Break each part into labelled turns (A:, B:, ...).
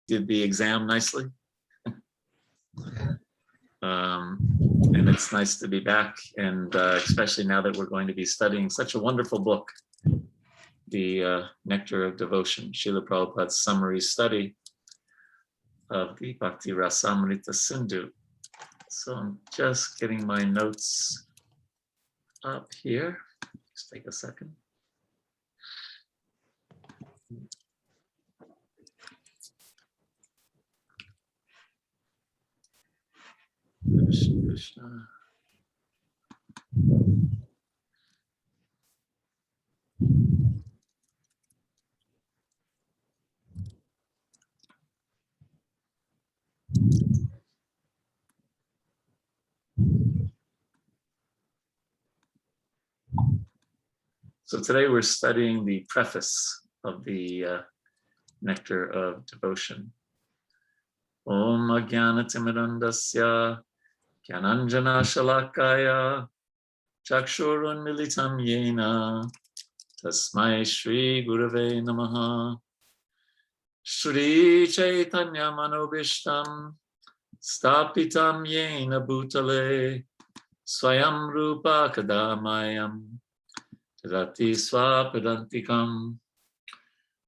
A: did the exam nicely. And it's nice to be back, and especially now that we're going to be studying such a wonderful book, the Nectar of Devotion, Srila Prabhupada's summary study of the Bhakti Rasamrita Sindhu. So I'm just getting my notes up here. Just take a second. Krishna, Krishna. So today we're studying the preface of the Nectar of Devotion. Om Ajnanatimidandasya Gyananjana Shalakaya Chakshurun Militam Yena Tasmai Shri Gurave Namaha. Shri Chaitanya Manobishtam Stapitam Yena Bhutale Swayam Rupa Kadamayam Tadati Swapadantikam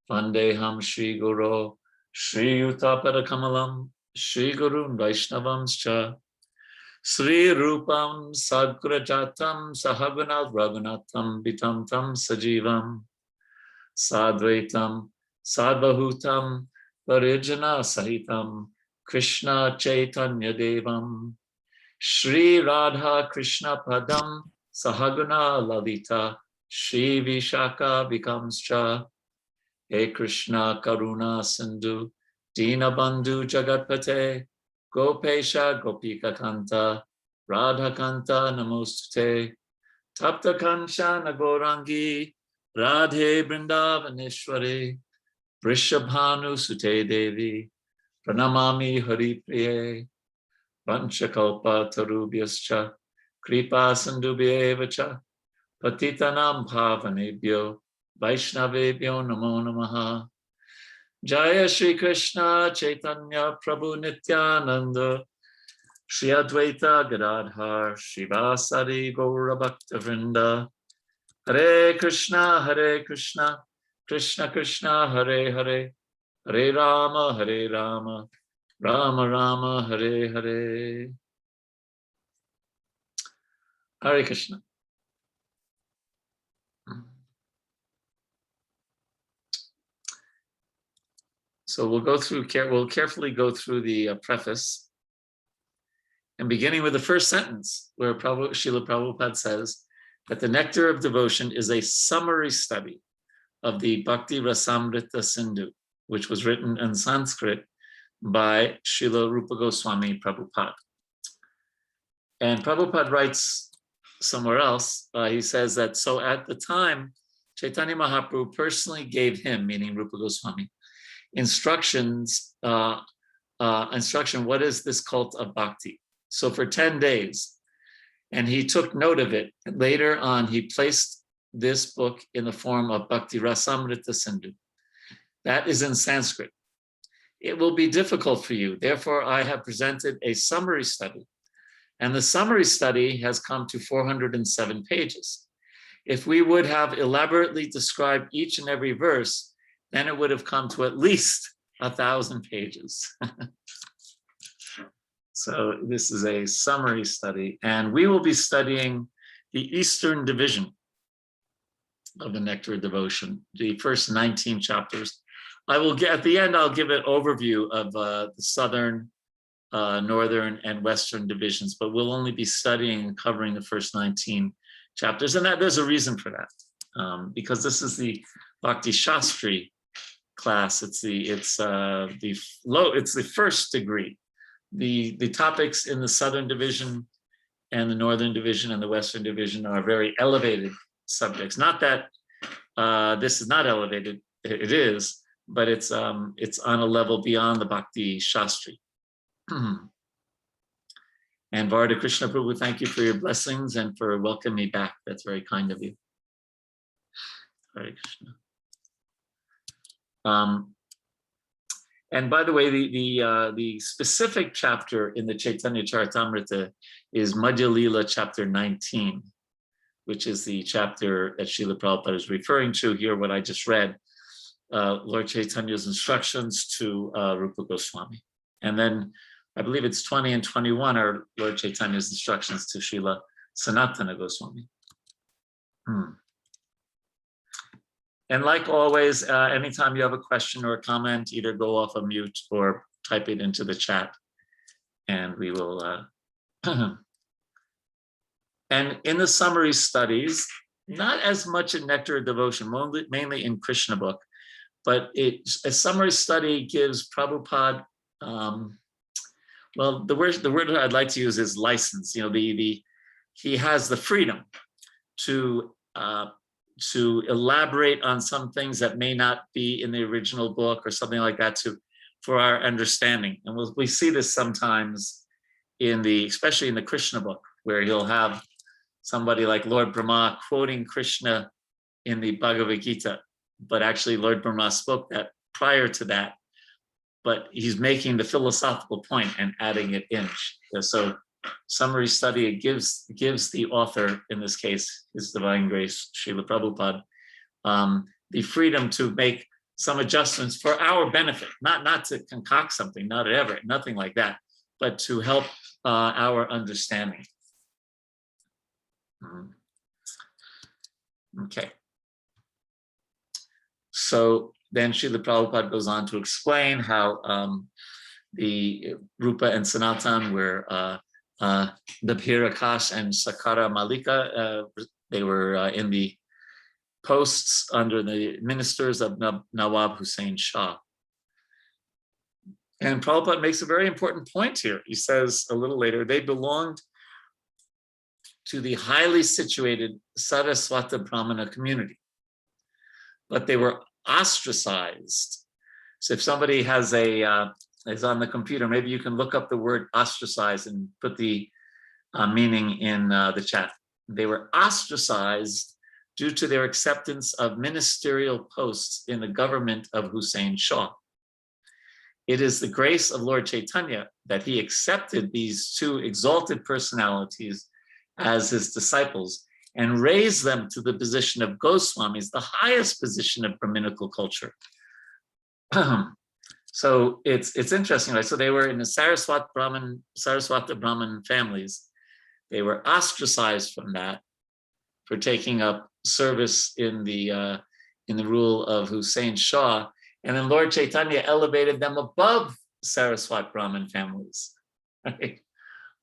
A: Vandeham Shri Guru Shri Yuttapada Kamalam Shri Gurun Vaishnavamscha Sri Rupam Sadgurajatam Sahagunat Raghunatam Vitam Tam Sajivam Sadvaitam Sadvahutam Parijana Sahitam Krishna Chaitanya Devam Shri Radha Krishna Padam Sahaguna Lalita Shri Vishaka Vikamscha. He Krishna Karuna Sindhu Dina Bandhu Jagatpate Gopesha Gopika Kanta Radha Kanta Namostute Tapta Kanchana Gorangi Radhe Vrindavaneshwari Vrishabhanu Sute Devi Pranamami Hari Priye Vanchakalpa Tarubhyascha Kripa Sindhubhyevacha Patitanam Bhavanebhyo Vaishnavebhyo Namo Namaha. Jaya Shri Krishna Chaitanya Prabhu Nityananda Shri Advaita Gadadhar Shivasari Gaura Bhakta Vrinda. Hare Krishna Krishna Krishna Hare Hare Hare Rama Rama Rama Hare Hare. Hare Krishna. So we'll carefully go through the preface, and beginning with the first sentence, where Srila Prabhupada says that the Nectar of Devotion is a summary study of the Bhakti Rasamrita Sindhu, which was written in Sanskrit by Srila Rupa Goswami Prabhupada. And Prabhupada writes somewhere else, he says that so at the time, Chaitanya Mahaprabhu personally gave him, meaning Rupa Goswami, instruction, what is this cult of bhakti? So for 10 days, and he took note of it. Later on, he placed this book in the form of Bhakti Rasamrita Sindhu. That is in Sanskrit. It will be difficult for you. Therefore, I have presented a summary study. And the summary study has come to 407 pages. If we would have elaborately described each and every verse, then it would have come to at least 1,000 pages. So this is a summary study, and we will be studying the Eastern division of the Nectar of Devotion, the first 19 chapters. At the end, I'll give an overview of the Southern, Northern, and Western divisions, but we'll only be studying and covering the first 19 chapters, and there's a reason for that, because this is the Bhakti Shastri class. It's the first degree. The topics in the Southern division and the Northern division and the Western division are very elevated subjects. Not that this is not elevated, it is, but it's on a level beyond the Bhakti Shastri. And Varda Krishna Prabhu, thank you for your blessings and for welcoming me back. That's very kind of you. Hare Krishna. And by the way, the specific chapter in the Chaitanya Charitamrita is Madhya Lila chapter 19, which is the chapter that Srila Prabhupada is referring to here, what I just read, Lord Chaitanya's instructions to Rupa Goswami. And then I believe it's 20 and 21 are Lord Chaitanya's instructions to Srila Sanatana Goswami. And like always, anytime you have a question or a comment, either go off of mute or type it into the chat, and we will. And in the summary studies, not as much in Nectar of Devotion, mainly in Krishna book, but a summary study gives Prabhupada. Well, the word I'd like to use is license. You know, he has the freedom to elaborate on some things that may not be in the original book or something like that for our understanding. And we see this sometimes especially in the Krishna book, where he'll have somebody like Lord Brahma quoting Krishna in the Bhagavad Gita, but actually Lord Brahma spoke that prior to that, but he's making the philosophical point and adding it in. So summary study, it gives the author, in this case, His Divine Grace, Srila Prabhupada, the freedom to make some adjustments for our benefit, not to concoct something, nothing like that, but to help our understanding. Okay. So then Srila Prabhupada goes on to explain how the Rupa and Sanatan were the Bhirakash and Sakara Malika, they were in the posts under the ministers of Nawab Hussain Shah. And Prabhupada makes a very important point here. He says a little later, they belonged to the highly situated Saraswata Brahmana community, but they were ostracized. So if somebody is on the computer, maybe you can look up the word ostracized and put the meaning in the chat. They were ostracized due to their acceptance of ministerial posts in the government of Hussain Shah. It is the grace of Lord Chaitanya that he accepted these two exalted personalities as his disciples and raised them to the position of Goswamis, the highest position of Brahminical culture. So it's interesting, right? So they were in the Saraswata Brahmin families. They were ostracized from that for taking up service in the rule of Hussain Shah, and then Lord Chaitanya elevated them above Saraswat Brahmin families, right?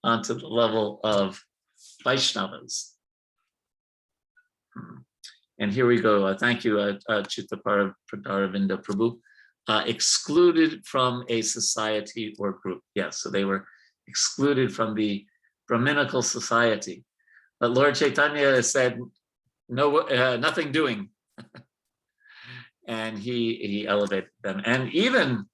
A: Onto the level of Vaishnavas. And here we go. Thank you, Chitta Paravinda Prabhu. Excluded from a society or group. Yes, so they were excluded from the Brahminical society. But Lord Chaitanya said, no, nothing doing. And he elevated them. And even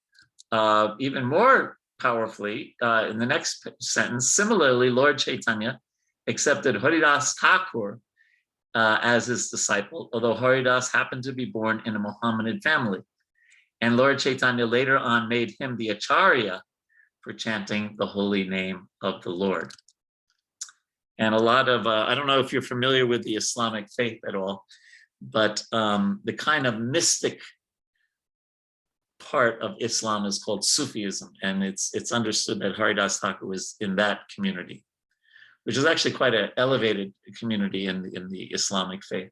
A: more powerfully, in the next sentence, similarly, Lord Chaitanya accepted Haridas Thakur as his disciple, although Haridas happened to be born in a Mohammedan family. And Lord Chaitanya later on made him the Acharya for chanting the holy name of the Lord. And a lot of, I don't know if you're familiar with the Islamic faith at all, but the kind of mystic part of Islam is called Sufism. And it's understood that Haridas Thakur was in that community, which is actually quite an elevated community in the Islamic faith.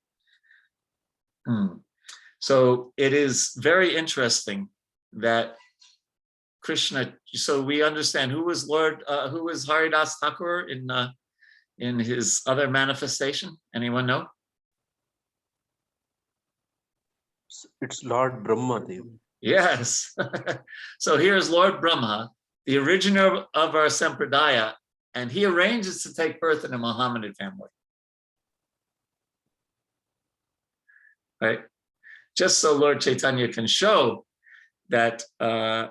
A: So it is very interesting that Krishna, so we understand who was Haridas Thakur in his other manifestation? Anyone know?
B: It's Lord Brahma.
A: Yes. So here's Lord Brahma, the originator of our Sampradaya, and he arranges to take birth in a Mohammedan family. Right? Just so Lord Chaitanya can show that it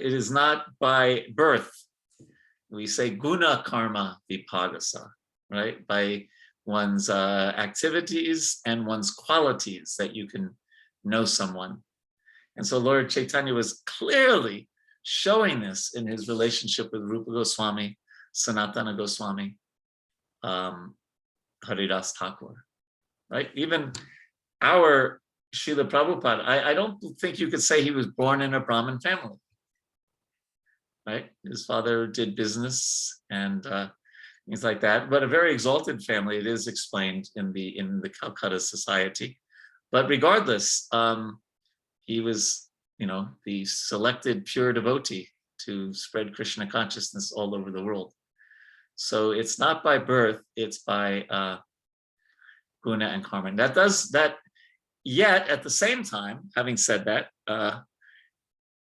A: is not by birth. We say guna karma vipagasa, right? By one's activities and one's qualities that you can know someone. And so Lord Chaitanya was clearly showing this in his relationship with Rupa Goswami, Sanatana Goswami, Haridas Thakur, right? Even our Srila Prabhupada, I don't think you could say he was born in a Brahmin family, right? His father did business and things like that, but a very exalted family. It is explained in the Calcutta Society. But regardless, he was, the selected pure devotee to spread Krishna consciousness all over the world. So it's not by birth, it's by guna and karma. That. Yet at the same time, having said that,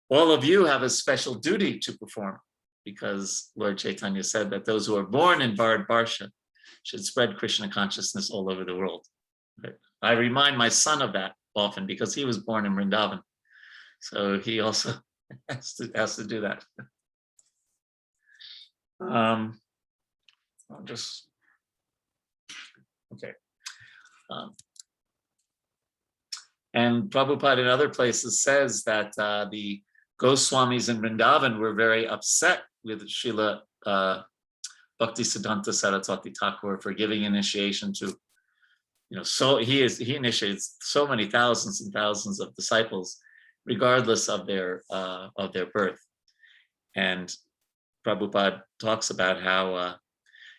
A: all of you have a special duty to perform, because Lord Chaitanya said that those who are born in Bharat Barsha should spread Krishna consciousness all over the world. Right? I remind my son of that often because he was born in Vrindavan. So he also has to do that. Okay. And Prabhupada in other places says that the Goswamis in Vrindavan were very upset with Srila Bhaktisiddhanta Saraswati Thakur for giving initiation to, so he initiates so many thousands and thousands of disciples, regardless of their birth. And Prabhupada talks about how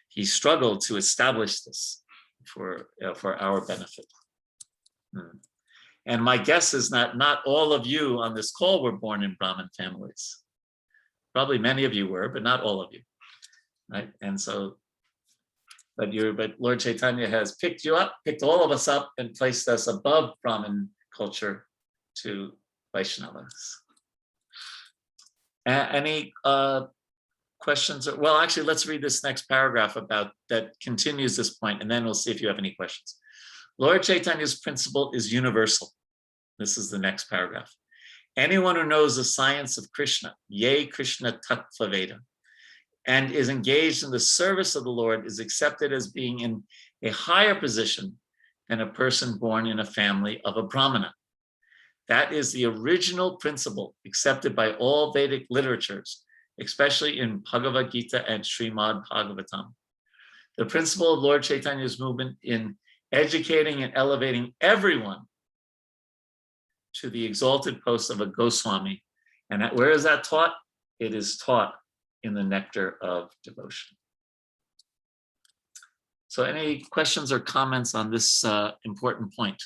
A: he struggled to establish this for our benefit. And my guess is that not all of you on this call were born in Brahmin families. Probably many of you were, but not all of you, right? And so, but Lord Chaitanya has picked all of us up and placed us above Brahmin culture to Vaishnavas. Any questions? Well, actually, let's read this next paragraph that continues this point, and then we'll see if you have any questions. Lord Chaitanya's principle is universal. This is the next paragraph. Anyone who knows the science of Krishna, Ye Krishna Tattva Veda, and is engaged in the service of the Lord is accepted as being in a higher position than a person born in a family of a Brahmana. That is the original principle accepted by all Vedic literatures, especially in Bhagavad Gita and Srimad Bhagavatam. The principle of Lord Chaitanya's movement in educating and elevating everyone to the exalted post of a Goswami. And where is that taught? It is taught in the nectar of devotion. So any questions or comments on this important point?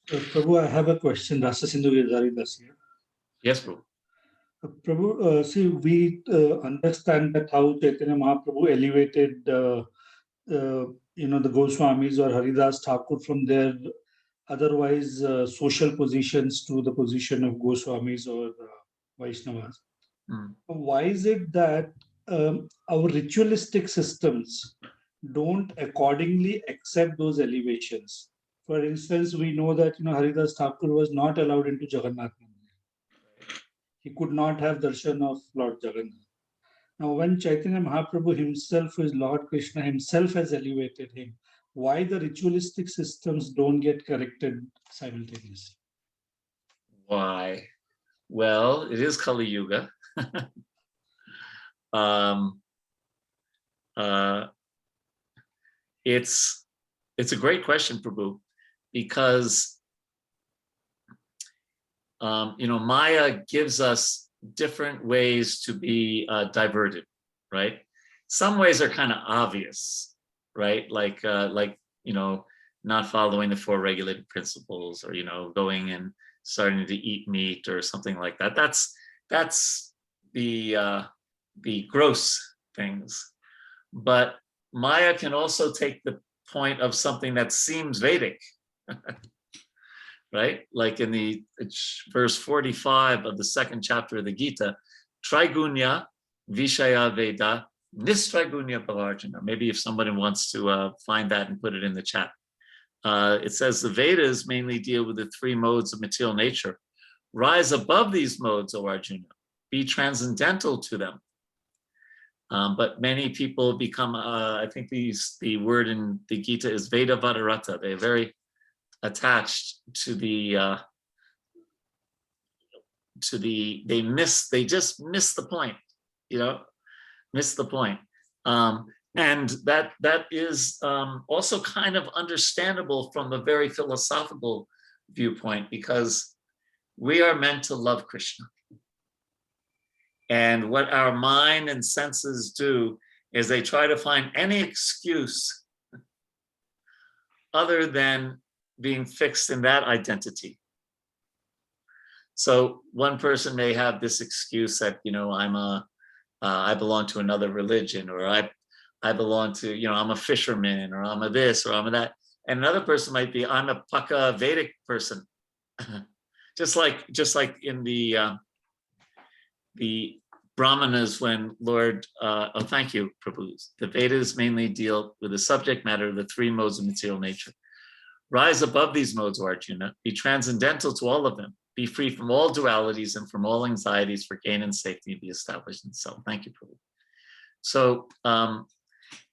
C: Prabhu, I have a question. Rasa Sindhu Girdhari Das here.
A: Yes, Prabhu.
C: Prabhu, see, we understand that how Chaitanya Mahaprabhu elevated, the Goswamis or Haridas Thakur from their otherwise social positions to the position of Goswamis or Vaishnavas. Why is it that our ritualistic systems don't accordingly accept those elevations? For instance, we know that Haridas Thakur was not allowed into Jagannath Mandir. He could not have darshan of Lord Jagannath. Now, when Chaitanya Mahaprabhu himself, who is Lord Krishna himself, has elevated him, why the ritualistic systems don't get corrected simultaneously?
A: Why? Well, it is Kali Yuga. It's a great question, Prabhu, because Maya gives us different ways to be diverted, right? Some ways are kind of obvious, right? Like not following the 4 regulated principles, or going and starting to eat meat or something like that. That's the gross things. But Maya can also take the point of something that seems Vedic, right? Like in the verse 45 of the 2nd chapter of the Gita, Trigunya Vishaya Veda Nistrigunya Pavarjana. Maybe if somebody wants to find that and put it in the chat. It says the Vedas mainly deal with the 3 modes of material nature. Rise above these modes, O Arjuna. Be transcendental to them. But many people become, I think the word in the Gita is Veda Vadarata. They're very attached to they just miss the point, miss the point. And that is also kind of understandable from a very philosophical viewpoint, because we are meant to love Krishna. And what our mind and senses do is they try to find any excuse other than being fixed in that identity. So one person may have this excuse that, I belong to another religion, or I belong to, I'm a fisherman, or I'm a this, or I'm a that. And another person might be, I'm a Paka Vedic person. just like in the Brahmanas, when Lord, thank you, Prabhu. The Vedas mainly deal with the subject matter of the three modes of material nature. Rise above these modes, O Arjuna, be transcendental to all of them, be free from all dualities and from all anxieties for gain and safety, and be established in self. Thank you, Prabhu. So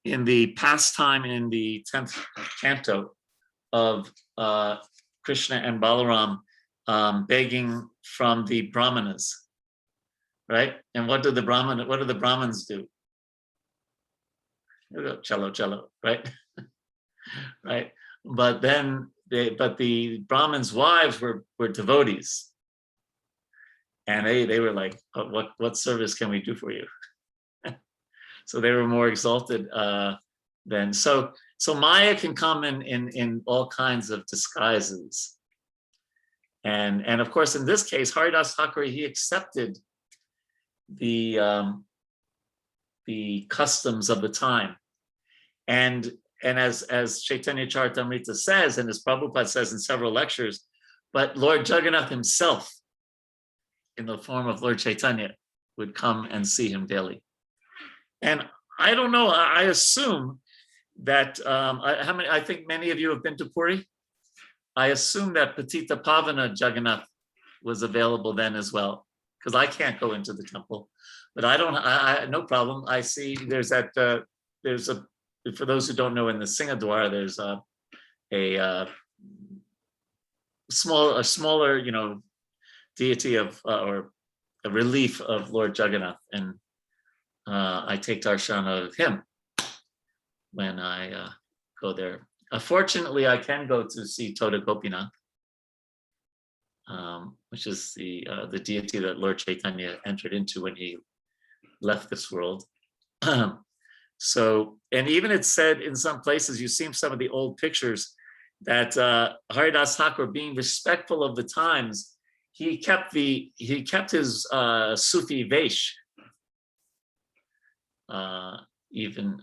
A: in the pastime in the 10th canto of Krishna and Balaram begging from the Brahmanas, right? And what do the Brahmins do? Cello, right? Right. But then the Brahmins' wives were devotees. And they were like, what service can we do for you? So they were more exalted then. So Maya can come in all kinds of disguises. And of course, in this case, Haridas Thakur, he accepted the customs of the time. And as Chaitanya Charitamrita says, and as Prabhupada says in several lectures, but Lord Jagannath himself, in the form of Lord Chaitanya, would come and see him daily. And I don't know, I assume that, I think many of you have been to Puri. I assume that Patita Pavana Jagannath was available then as well, because I can't go into the temple. But no problem. I see there's for those who don't know, in the Singadwara, there's a smaller, deity of, or a relief of Lord Jagannath. And I take darshan of him when I go there. Fortunately, I can go to see Toda Gopinath, which is the deity that Lord Chaitanya entered into when he left this world. So, and even it's said in some places, you've seen some of the old pictures, that Haridas Thakur, being respectful of the times, he kept his Sufi vesh even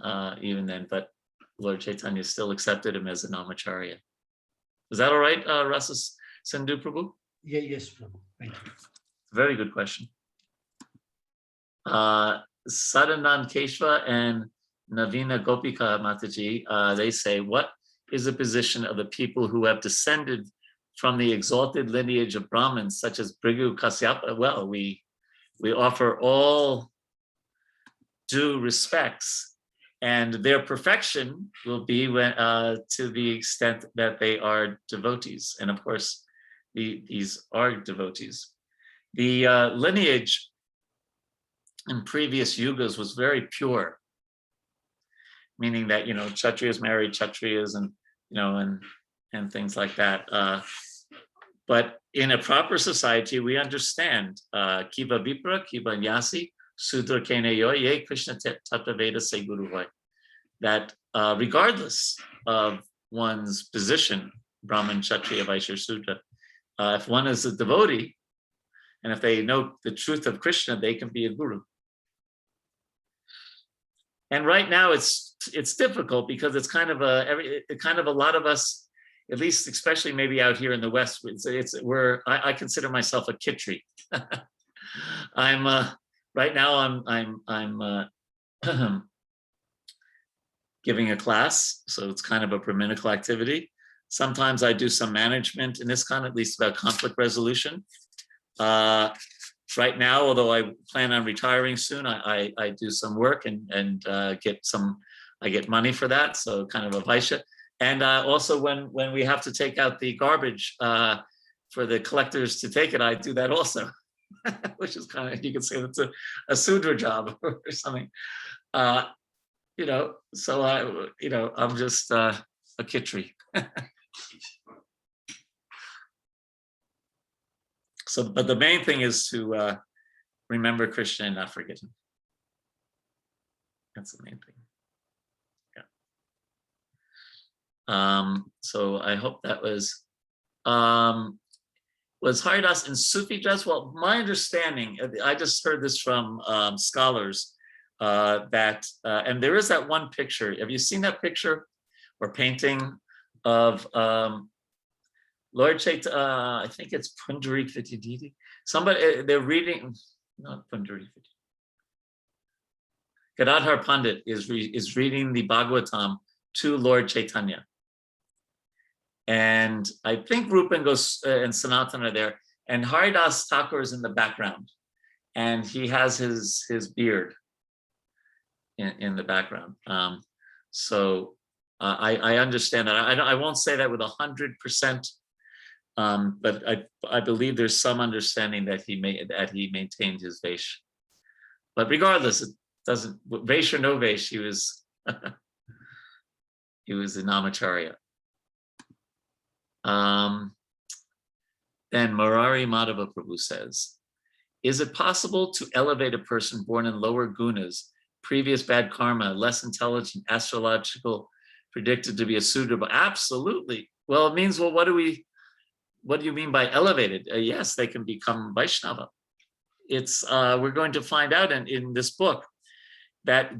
A: then, but Lord Chaitanya still accepted him as a Namacharya. Is that all right, Rasa Sindhu Prabhu?
C: Yeah, yes, Prabhu. Thank you.
A: Very good question. Sadanand Keshva and Navina Gopika Mataji, they say, what is the position of the people who have descended from the exalted lineage of Brahmins, such as Bhrigu Kasyapa? Well, we offer all due respects, and their perfection will be when, to the extent that they are devotees. And of course, these are devotees. The lineage in previous yugas was very pure, meaning that, Kshatriyas married Kshatriyas, and and things like that. But in a proper society, we understand Kiva Vipra, Kiva Nyasi, Sudra Keneyo, Ye Krishna Tata Veda Se Guru Vai. That regardless of one's position, Brahman, Kshatriya, Vaishya, Sudra, if one is a devotee, and if they know the truth of Krishna, they can be a guru. And right now it's difficult, because it's kind of a lot of us, at least especially maybe out here in the West, I consider myself a kitri. I'm right now I'm giving a class, so it's kind of a Brahminical activity. Sometimes I do some management in this kind, at least about conflict resolution. right now, although I plan on retiring soon, I do some work and I get money for that, so kind of a vaishya. And also when we have to take out the garbage for the collectors to take it, I do that also, which is kind of, you could say that's a Sudra job or something. So I'm just a Kitri. So, but the main thing is to remember Krishna and not forget him. That's the main thing. Yeah. So I hope that was Haridas in Sufi dress? Well, my understanding, I just heard this from scholars, that, and there is that one picture. Have you seen that picture or painting of Lord Chaitanya? I think it's Pundarik Vidyaditi. Somebody, they're reading, not Pundarik Vidyaditi. Gadadhar Pandit is reading the Bhagavatam to Lord Chaitanya. And I think Rupa and Sanatan are there, and Haridas Thakur is in the background, and he has his beard in the background. So I understand that. I won't say that with 100%, but I believe there's some understanding that he maintained his Vaish. But regardless, it doesn't, Vaish or no Vaish, he was he was a Namacharya. Then Murari Madhava Prabhu says, is it possible to elevate a person born in lower gunas, previous bad karma, less intelligent, astrological, predicted to be a Sudra? Absolutely. Well, it means, well, what do you mean by elevated? Yes, they can become Vaishnava. It's we're going to find out in this book that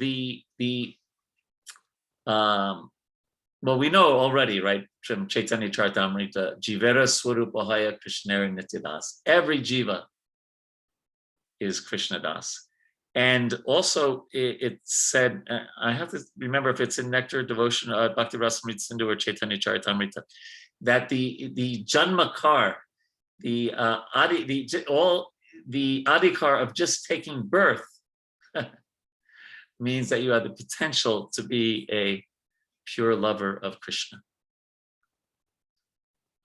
A: well, we know already, right, from Chaitanya Charitamrita, Jivera Swarupahaya Krishnari Nityadas. Every jiva is Krishna Das. And also it said, I have to remember if it's in Nectar Devotion, Bhakti Rasamrita Sindhu or Chaitanya Charitamrita, that the Janmakar, the adhikar of just taking birth means that you have the potential to be a pure lover of Krishna.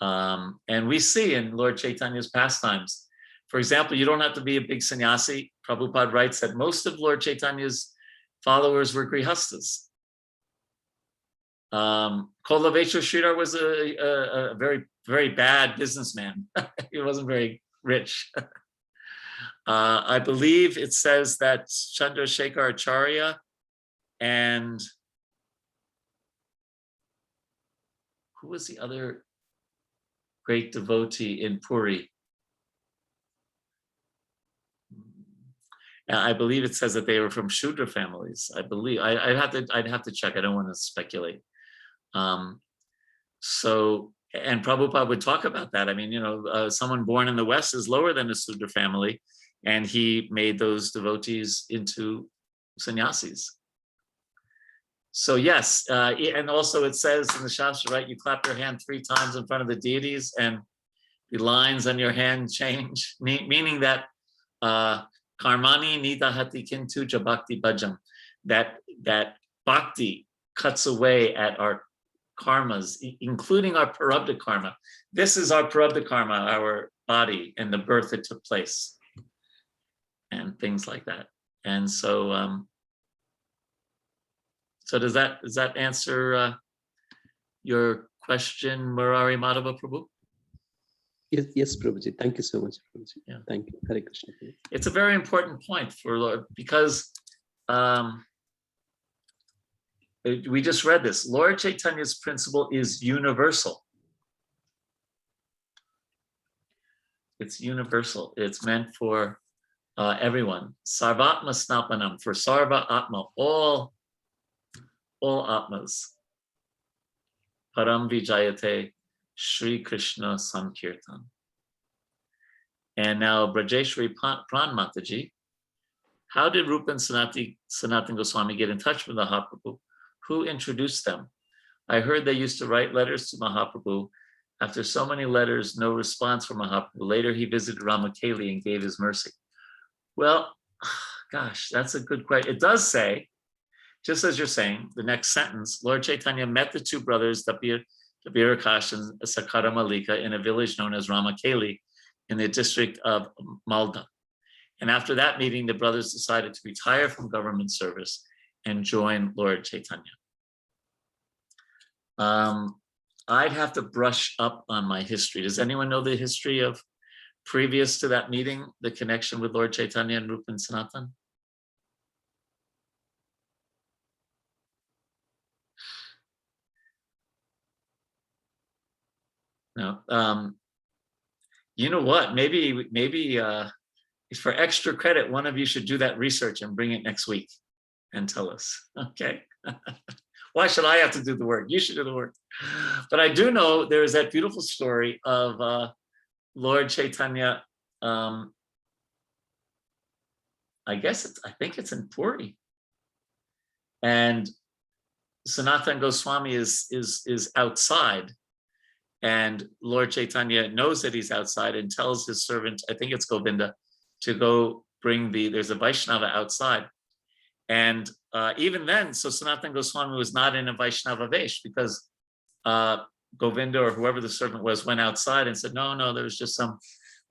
A: And we see in Lord Chaitanya's pastimes, for example, you don't have to be a big sannyasi. Prabhupada writes that most of Lord Chaitanya's followers were grihastas. Kolavesha Sridhar was a very, very bad businessman. He wasn't very rich. I believe it says that Chandrasekhar Acharya and who was the other great devotee in Puri? I believe it says that they were from Shudra families. I believe I'd have to check. I don't want to speculate. So, and Prabhupada would talk about that. I mean, someone born in the West is lower than a Shudra family, and he made those devotees into sannyasis. So yes, and also it says in the Shastra, right, you clap your hand 3 times in front of the deities and the lines on your hand change, meaning that karmani nidahati kintu ja bhakti bhajam, that bhakti cuts away at our karmas, including our prarabdha karma. This is our prarabdha karma, our body and the birth that took place and things like that. And so so does that answer your question, Murari Madhava Prabhu?
B: Yes, Prabhuji. Thank you so much, Prabhuji.
A: Yeah.
B: Thank you. Hare Krishna.
A: It's a very important point for Lord, because we just read this. Lord Chaitanya's principle is universal. It's universal. It's meant for everyone. Sarvatma snapanam, for sarva atma, all atmas. Param vijayate Shri Krishna Sankirtan. And now Brajeshwari Pran Mataji, how did Rupa and Sanatan Goswami get in touch with Mahaprabhu? Who introduced them? I heard they used to write letters to Mahaprabhu. After so many letters, no response from Mahaprabhu. Later he visited Ramakeli and gave his mercy. Well, gosh, that's a good question. It does say, just as you're saying, the next sentence, Lord Chaitanya met the two brothers, Dabir Akash and Sakara Malika, in a village known as Ramakeli in the district of Malda. And after that meeting, the brothers decided to retire from government service and join Lord Chaitanya. I'd have to brush up on my history. Does anyone know the history of previous to that meeting, the connection with Lord Chaitanya and Rupa and Sanatan? No. You know what? Maybe for extra credit, one of you should do that research and bring it next week and tell us. Okay. Why should I have to do the work? You should do the work. But I do know there is that beautiful story of Lord Chaitanya. I think it's in Puri. And Sanatan Goswami is outside. And Lord Chaitanya knows that he's outside and tells his servant, I think it's Govinda, to go bring there's a Vaishnava outside. And even then, so Sanatan Goswami was not in a Vaishnava Vesh because Govinda or whoever the servant was went outside and said, no, there was just some,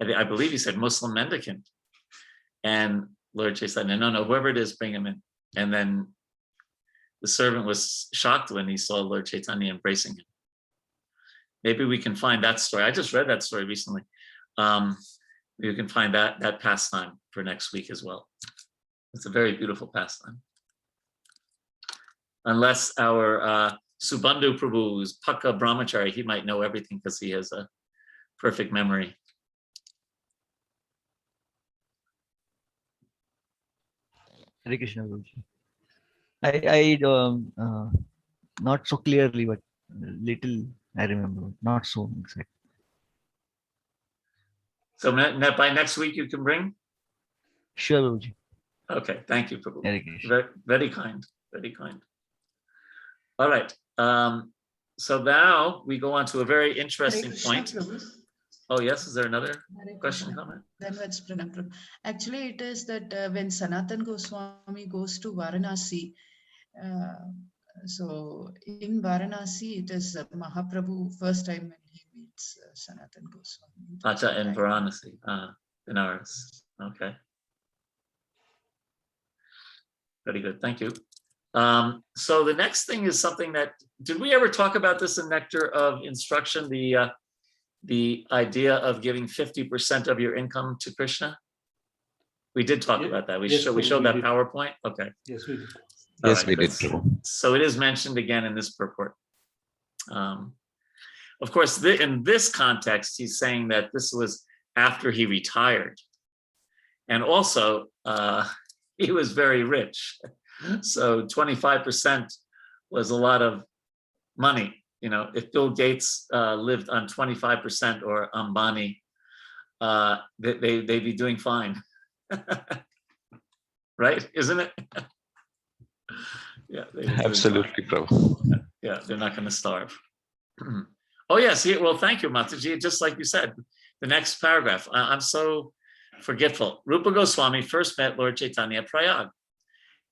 A: I believe he said Muslim mendicant. And Lord Chaitanya, no, whoever it is, bring him in. And then the servant was shocked when he saw Lord Chaitanya embracing him. Maybe we can find that story. I just read that story recently. You can find that pastime for next week as well. It's a very beautiful pastime. Unless our Subandhu Prabhu is Pakka Brahmachari, he might know everything because he has a perfect memory.
D: Hare Krishna, Guruji. I not so clearly, but little I remember, not so exact.
A: So by next week you can bring?
D: Sure, Guruji.
A: Okay, thank you, Prabhu.
D: Very,
A: very kind, very kind. All right. So now we go on to a very interesting point. Oh, yes. Is there another question, comment?
E: Actually, it is that when Sanatan Goswami goes to Varanasi, so in Varanasi, it is Mahaprabhu first time when he meets Sanatan Goswami.
A: Acha in Varanasi, Benares. Okay. Very good. Thank you. So the next thing is something that, did we ever talk about this in Nectar of Instruction, the idea of giving 50% of your income to Krishna? We did talk about that. We showed that PowerPoint. Okay.
C: Yes, we did.
A: Yes, we did. So it is mentioned again in this purport. Of course, in this context, he's saying that this was after he retired. And also, he was very rich. So 25% was a lot of money. You know, if Bill Gates lived on 25% or Ambani, they'd be doing fine. Right? Isn't it? Yeah.
F: Absolutely, Prabhu.
A: Yeah, they're not going to starve. Oh, yes. Well, thank you, Mataji. Just like you said, the next paragraph. I'm so forgetful. Rupa Goswami first met Lord Chaitanya at Prayag.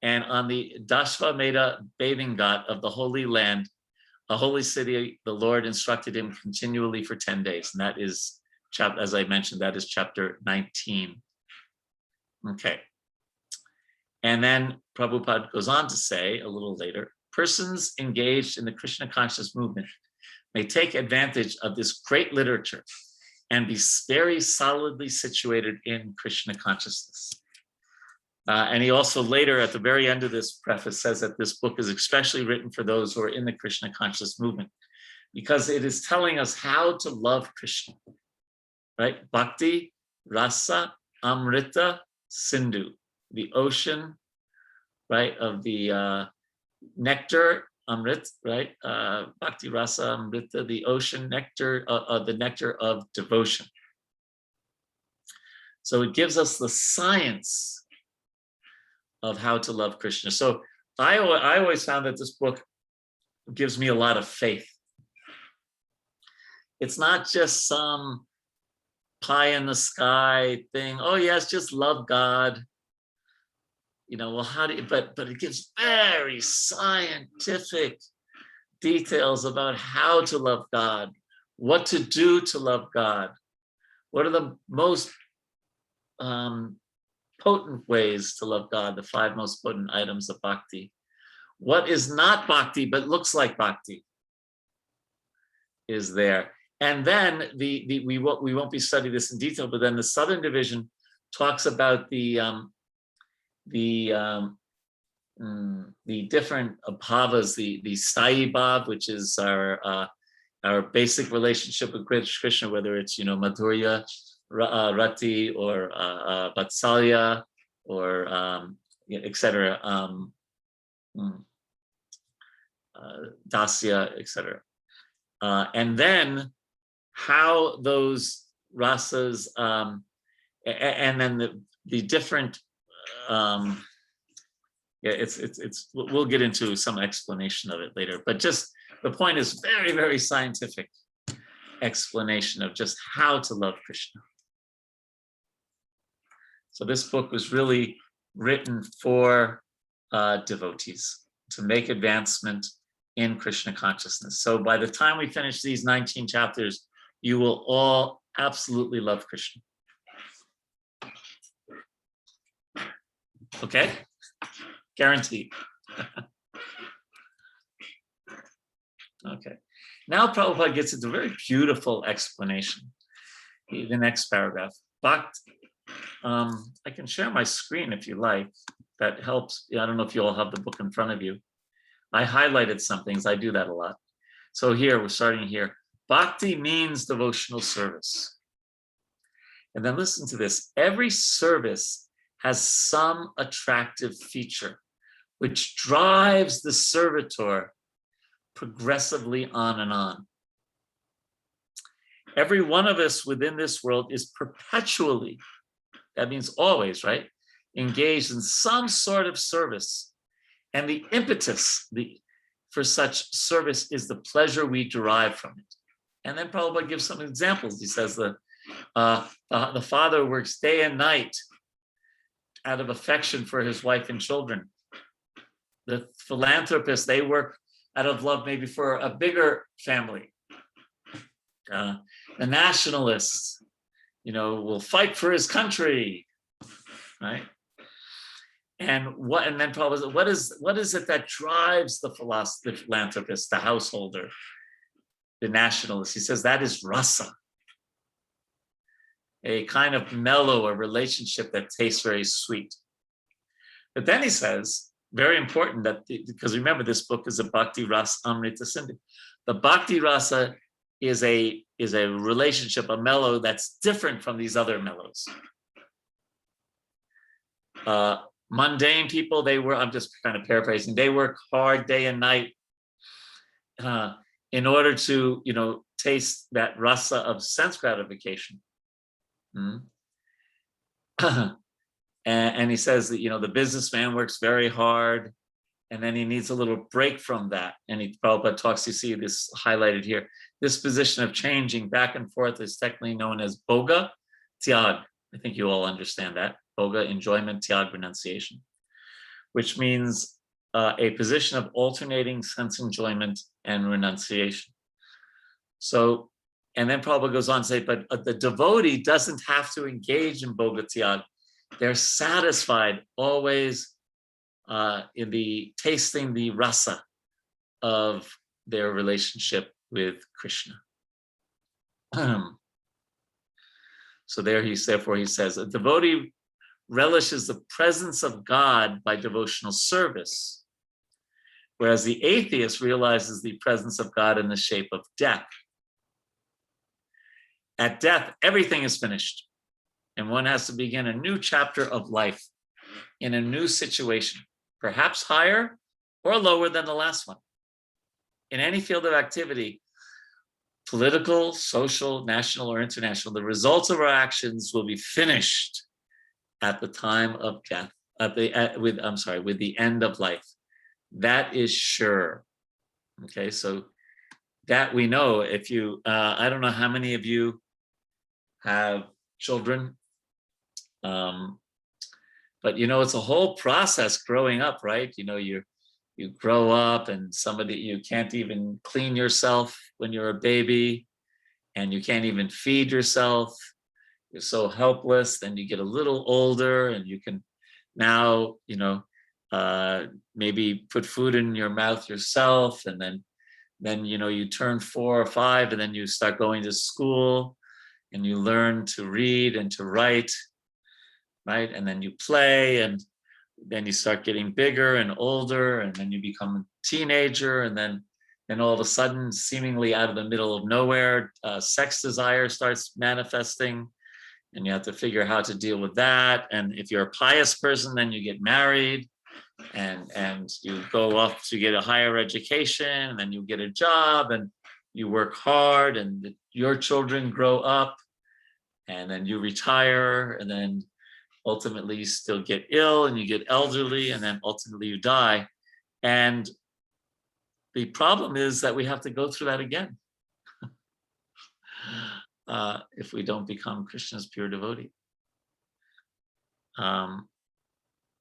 A: And on the Dashvamedha bathing ghat of the Holy Land, a holy city, the Lord instructed him continually for 10 days. And that is, as I mentioned, that is chapter 19. Okay. And then Prabhupada goes on to say a little later, persons engaged in the Krishna conscious movement may take advantage of this great literature and be very solidly situated in Krishna consciousness. And he also later, at the very end of this preface, says that this book is especially written for those who are in the Krishna conscious movement, because it is telling us how to love Krishna, right? Bhakti, Rasa, Amrita, Sindhu, the ocean, right, of the nectar, Amrit, right? Bhakti, Rasa, Amrita, the ocean nectar, the nectar of devotion. So it gives us the science of how to love Krishna. So I always found that this book gives me a lot of faith. It's not just some pie in the sky thing. Oh yes, just love God. Well, how do you, but it gives very scientific details about how to love God, what to do to love God, what are the most potent ways to love God, the 5 most potent items of bhakti. What is not bhakti but looks like bhakti is there. And then we won't be studying this in detail, but then the Southern Division talks about the different bhavas, the Sai bhav, which is our basic relationship with Krishna, whether it's Madhurya, Rati, or Vatsalya, or etc. Dasya, etc. And then how those rasas, and then the different, we'll get into some explanation of it later, but just the point is very, very scientific explanation of just how to love Krishna. So this book was really written for devotees to make advancement in Krishna consciousness. So by the time we finish these 19 chapters, you will all absolutely love Krishna. Okay? Guaranteed. Okay. Now Prabhupada gets into a very beautiful explanation. The next paragraph. Bhakti. I can share my screen if you like. That helps. I don't know if you all have the book in front of you. I highlighted some things. I do that a lot. So here, we're starting here. Bhakti means devotional service. And then listen to this. Every service has some attractive feature which drives the servitor progressively on and on. Every one of us within this world is perpetually, that means always, right, engaged in some sort of service. And the impetus for such service is the pleasure we derive from it. And then Prabhupada gives some examples. He says the father works day and night out of affection for his wife and children. The philanthropists, they work out of love maybe for a bigger family. The nationalists, will fight for his country, right? And then Prabhupada, what is it that drives the philanthropist, the householder, the nationalist? He says that is rasa, a kind of mellow, a relationship that tastes very sweet. But then he says, very important, that because remember, this book is a Bhakti Rasa Amrita Sindhu. The Bhakti Rasa is a relationship, a mellow that's different from these other mellows. Mundane people, I'm just kind of paraphrasing, they work hard day and night in order to, taste that rasa of sense gratification. And he says that, the businessman works very hard and then he needs a little break from that. And Prabhupada talks, you see this highlighted here. This position of changing back and forth is technically known as bhoga tyag. I think you all understand that. Bhoga, enjoyment, tyag, renunciation, which means a position of alternating sense enjoyment and renunciation. So, and then Prabhupada goes on to say, but the devotee doesn't have to engage in bhoga tyag. They're satisfied always in the tasting the rasa of their relationship with Krishna. So therefore he says, a devotee relishes the presence of God by devotional service, whereas the atheist realizes the presence of God in the shape of death. At death, everything is finished, and one has to begin a new chapter of life in a new situation, perhaps higher or lower than the last one. In any field of activity, political, social, national, or international, the results of our actions will be finished at the time of death, with the end of life. That is sure. Okay, so that we know. If you, I don't know how many of you have children. But it's a whole process growing up, right? You grow up and you can't even clean yourself when you're a baby, and you can't even feed yourself. You're so helpless. Then you get a little older and you can now, maybe put food in your mouth yourself. And then you turn 4 or 5, and then you start going to school and you learn to read and to write, right? And then you play, and then you start getting bigger and older, and then you become a teenager, and then all of a sudden, seemingly out of the middle of nowhere, sex desire starts manifesting, and you have to figure out how to deal with that. And if you're a pious person, then you get married, and you go off to get a higher education, and then you get a job, and you work hard, and your children grow up, and then you retire, and then ultimately you still get ill, and you get elderly, and then ultimately you die. And the problem is that we have to go through that again if we don't become Krishna's pure devotee.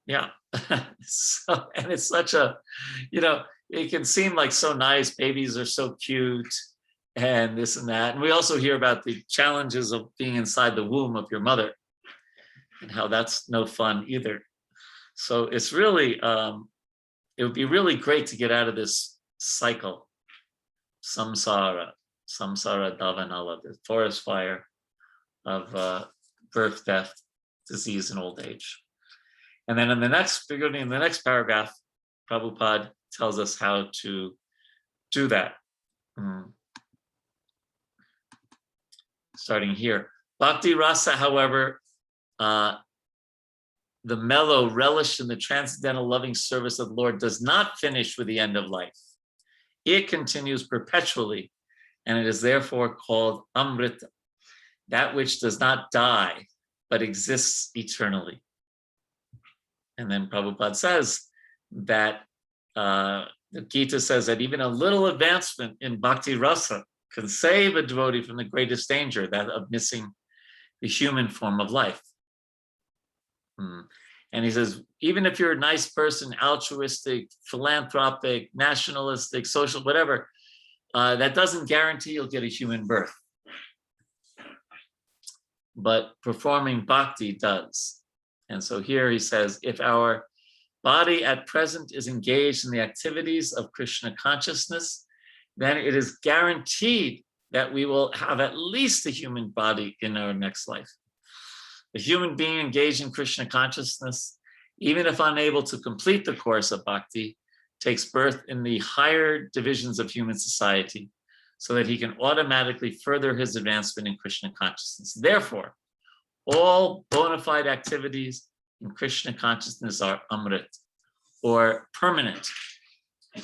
A: Yeah. And it's such a, it can seem like so nice. Babies are so cute and this and that. And we also hear about the challenges of being inside the womb of your mother and how that's no fun either. So it's really, it would be really great to get out of this cycle, samsara davanala, the forest fire of birth, death, disease, and old age. And then beginning in the next paragraph, Prabhupada tells us how to do that. Starting here. Bhakti rasa, however, the mellow relish in the transcendental loving service of the Lord does not finish with the end of life. It continues perpetually, and it is therefore called Amrita, that which does not die, but exists eternally. And then Prabhupada says that the Gita says that even a little advancement in bhakti rasa can save a devotee from the greatest danger, that of missing the human form of life. And he says, even if you're a nice person, altruistic, philanthropic, nationalistic, social, whatever, that doesn't guarantee you'll get a human birth. But performing bhakti does. And so here he says, if our body at present is engaged in the activities of Krishna consciousness, then it is guaranteed that we will have at least a human body in our next life. A human being engaged in Krishna consciousness, even if unable to complete the course of bhakti, takes birth in the higher divisions of human society so that he can automatically further his advancement in Krishna consciousness. Therefore, all bona fide activities in Krishna consciousness are amrit, or permanent.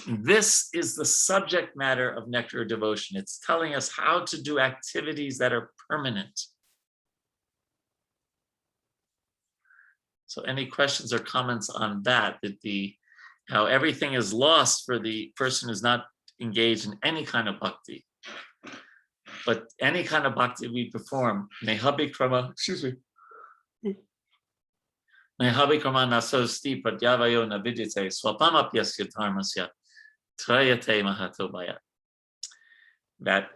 A: This is the subject matter of Nectar Devotion. It's telling us how to do activities that are permanent. So any questions or comments on that, how everything is lost for the person who's not engaged in any kind of bhakti. But any kind of bhakti we perform, Nehabikrama nasosti pradyavayo navidite swapamapyasya dharmasya trayate mahatobaya. That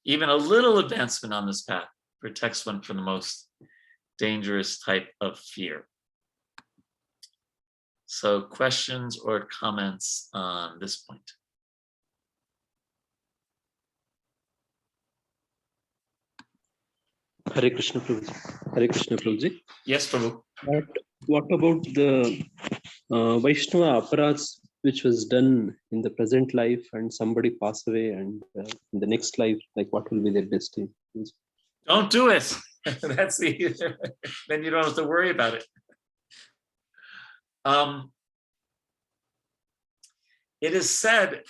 A: even a little advancement on this path protects one from the most dangerous type of fear. So questions or comments on this point?
B: Hare Krishna Prabhuji. Hare Krishna Prabhuji.
A: Yes, Prabhu.
B: What about the Vaishnava aparats which was done in the present life and somebody pass away and in the next life, like what will be their destiny?
A: Don't do it. That's then you don't have to worry about it. It is said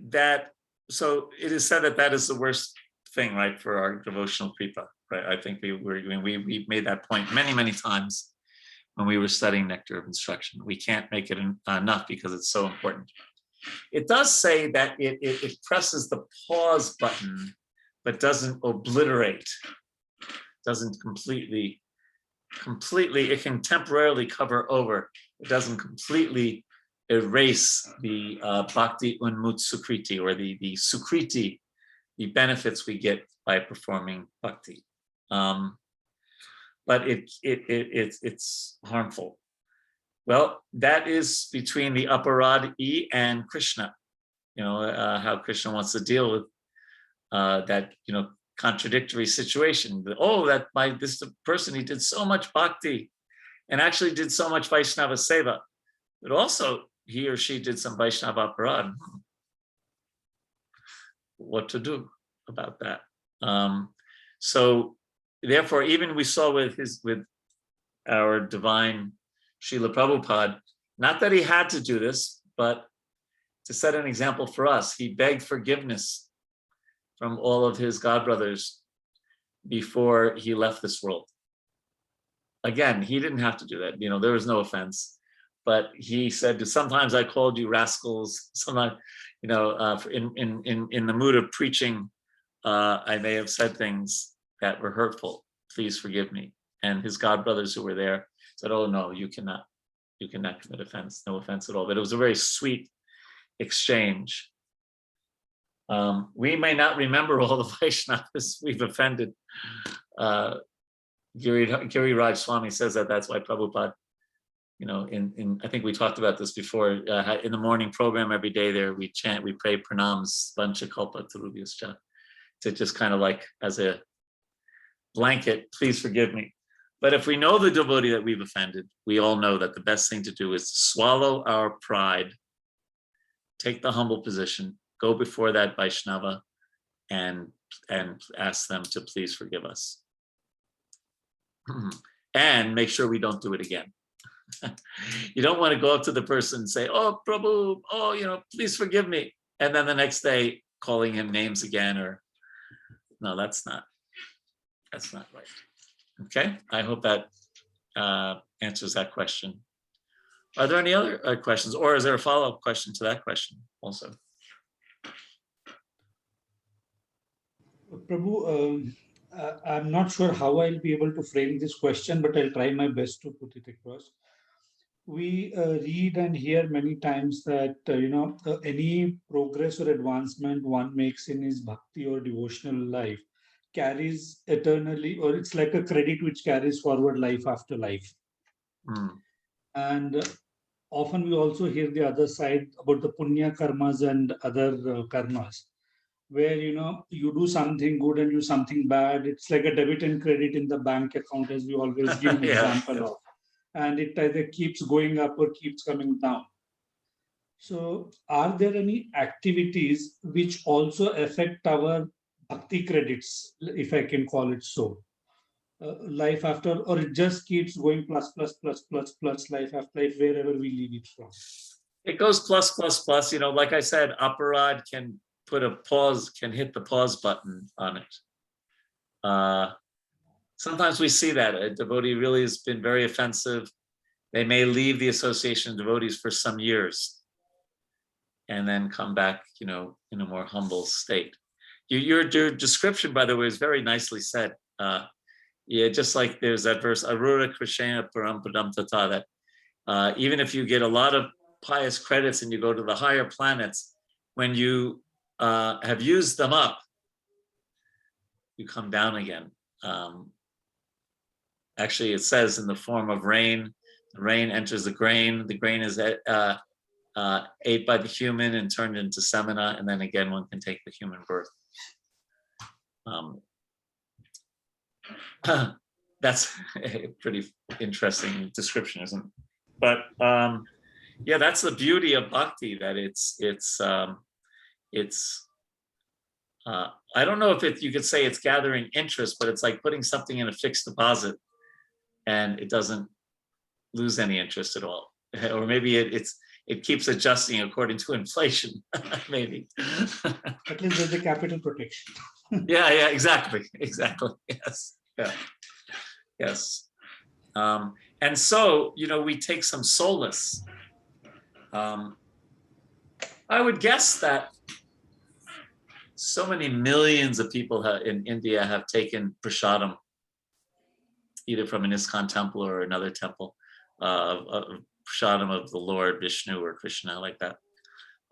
A: that that is the worst thing, right, for our devotional kripa, right? I think we made that point many, many times when we were studying Nectar of Instruction. We can't make it enough because it's so important. It does say that it presses the pause button, but doesn't obliterate doesn't completely, it can temporarily cover over. It doesn't completely erase the bhakti unmut sukriti, or the sukriti, the benefits we get by performing bhakti. But it's harmful. Well, that is between the aparad E and Krishna. How Krishna wants to deal with that, contradictory situation. This person, he did so much bhakti and actually did so much Vaishnava seva, but also he or she did some Vaishnava aparad. What to do about that? So therefore, even we saw with our divine Srila Prabhupada, not that he had to do this, but to set an example for us, he begged forgiveness from all of his godbrothers before he left this world. Again, he didn't have to do that. There was no offense, but he said, sometimes I called you rascals. Sometimes, in the mood of preaching, I may have said things that were hurtful. Please forgive me. And his godbrothers who were there said, oh no, you cannot commit offense, no offense at all. But it was a very sweet exchange. We may not remember all the Vaishnavas we've offended. Giri Raj Swami says that's why Prabhupada, I think we talked about this before, in the morning program every day there, we pray pranams, vancha kalpa tarubhyascha, to just kind of like as a blanket, please forgive me. But if we know the devotee that we've offended, we all know that the best thing to do is to swallow our pride, take the humble position, go before that Vaishnava and ask them to please forgive us. And make sure we don't do it again. You don't want to go up to the person and say, oh, Prabhu, please forgive me. And then the next day calling him names again, no, that's not right. Okay, I hope that answers that question. Are there any other questions, or is there a follow-up question to that question also?
C: Prabhu, I'm not sure how I'll be able to frame this question, but I'll try my best to put it across. We read and hear many times that, any progress or advancement one makes in his bhakti or devotional life carries eternally, or it's like a credit which carries forward life after life. And often we also hear the other side about the punya karmas and other karmas, where you do something good and do something bad. It's like a debit and credit in the bank account, as we always give an example of, and it either keeps going up or keeps coming down. So are there any activities which also affect our bhakti credits, if I can call it so, life after, or it just keeps going plus life after life, wherever we leave it from?
A: It goes plus. Like I said, aparad can put a pause, can hit the pause button on it. Sometimes we see that a devotee really has been very offensive. They may leave the association of devotees for some years and then come back, in a more humble state. Your description, by the way, is very nicely said. Just like there's that verse, Arura Krishna Parampadam Tata, that even if you get a lot of pious credits and you go to the higher planets, when you have used them up, you come down again. Actually, it says in the form of rain, the rain enters the grain is ate by the human and turned into semina, and then again one can take the human birth. That's a pretty interesting description, isn't it? But that's the beauty of bhakti, that it's I don't know if you could say it's gathering interest, but it's like putting something in a fixed deposit and it doesn't lose any interest at all. Or maybe it keeps adjusting according to inflation, maybe.
C: At least there's the capital protection.
A: Yeah, exactly. Yes. Yeah. Yes. And so, we take some solace. I would guess that so many millions of people in India have taken prasadam either from an ISKCON temple or another temple, prasadam of the Lord Vishnu or Krishna, like that.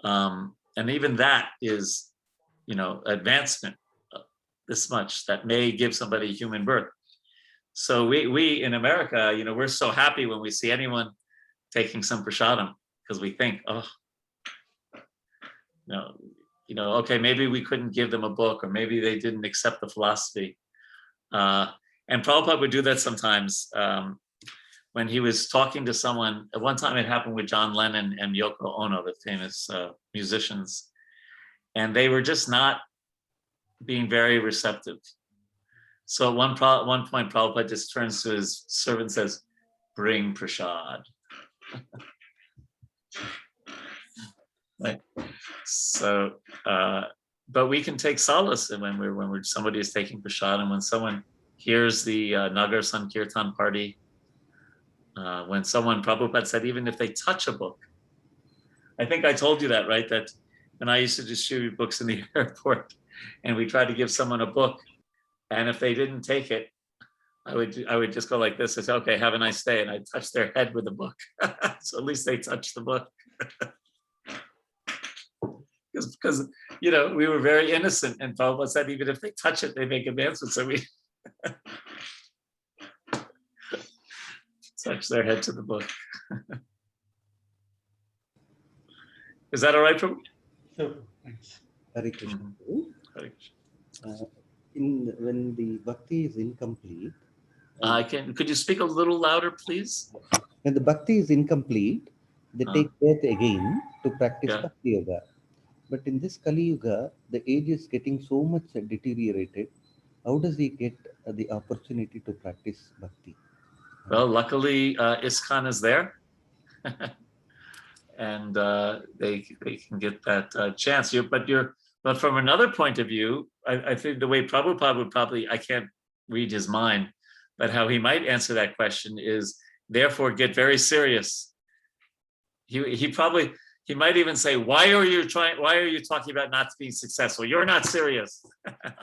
A: And even that is, advancement this much that may give somebody human birth. So we in America, we're so happy when we see anyone taking some prasadam, because we think, okay, maybe we couldn't give them a book, or maybe they didn't accept the philosophy. And Prabhupada would do that sometimes when he was talking to someone. At one time it happened with John Lennon and Yoko Ono, the famous musicians, and they were just not being very receptive. So at one point, Prabhupada just turns to his servant and says, "Bring prasad." Right. So, but we can take solace in when somebody is taking prasad, and when someone hears the Nagar Sankirtan party, when someone, Prabhupada said, even if they touch a book. I think I told you that, right? That when I used to distribute books in the airport, and we tried to give someone a book, and if they didn't take it, I would just go like this. I said, "Okay, have a nice day," and I'd touch their head with the book. So at least they touched the book. Because we were very innocent, and Prabhupada said even if they touch it, they make advancements. So we touch their head to the book. Is that all right, Prabhu?
C: Sure, thanks.
G: Hare Krishna.
A: Hare Krishna.
G: When the bhakti is incomplete,
A: could you speak a little louder, please?
G: when the bhakti is incomplete, they take birth again to practice
A: Yeah.
G: Bhakti Yoga. But in this Kali Yuga, the age is getting so much deteriorated. How does he get the opportunity to practice Bhakti?
A: Well, luckily, ISKCON is there. And they can get that chance. But from another point of view, I think the way Prabhupada would probably, I can't read his mind, but how he might answer that question is, therefore get very serious. He might even say, why are you talking about not being successful? You're not serious.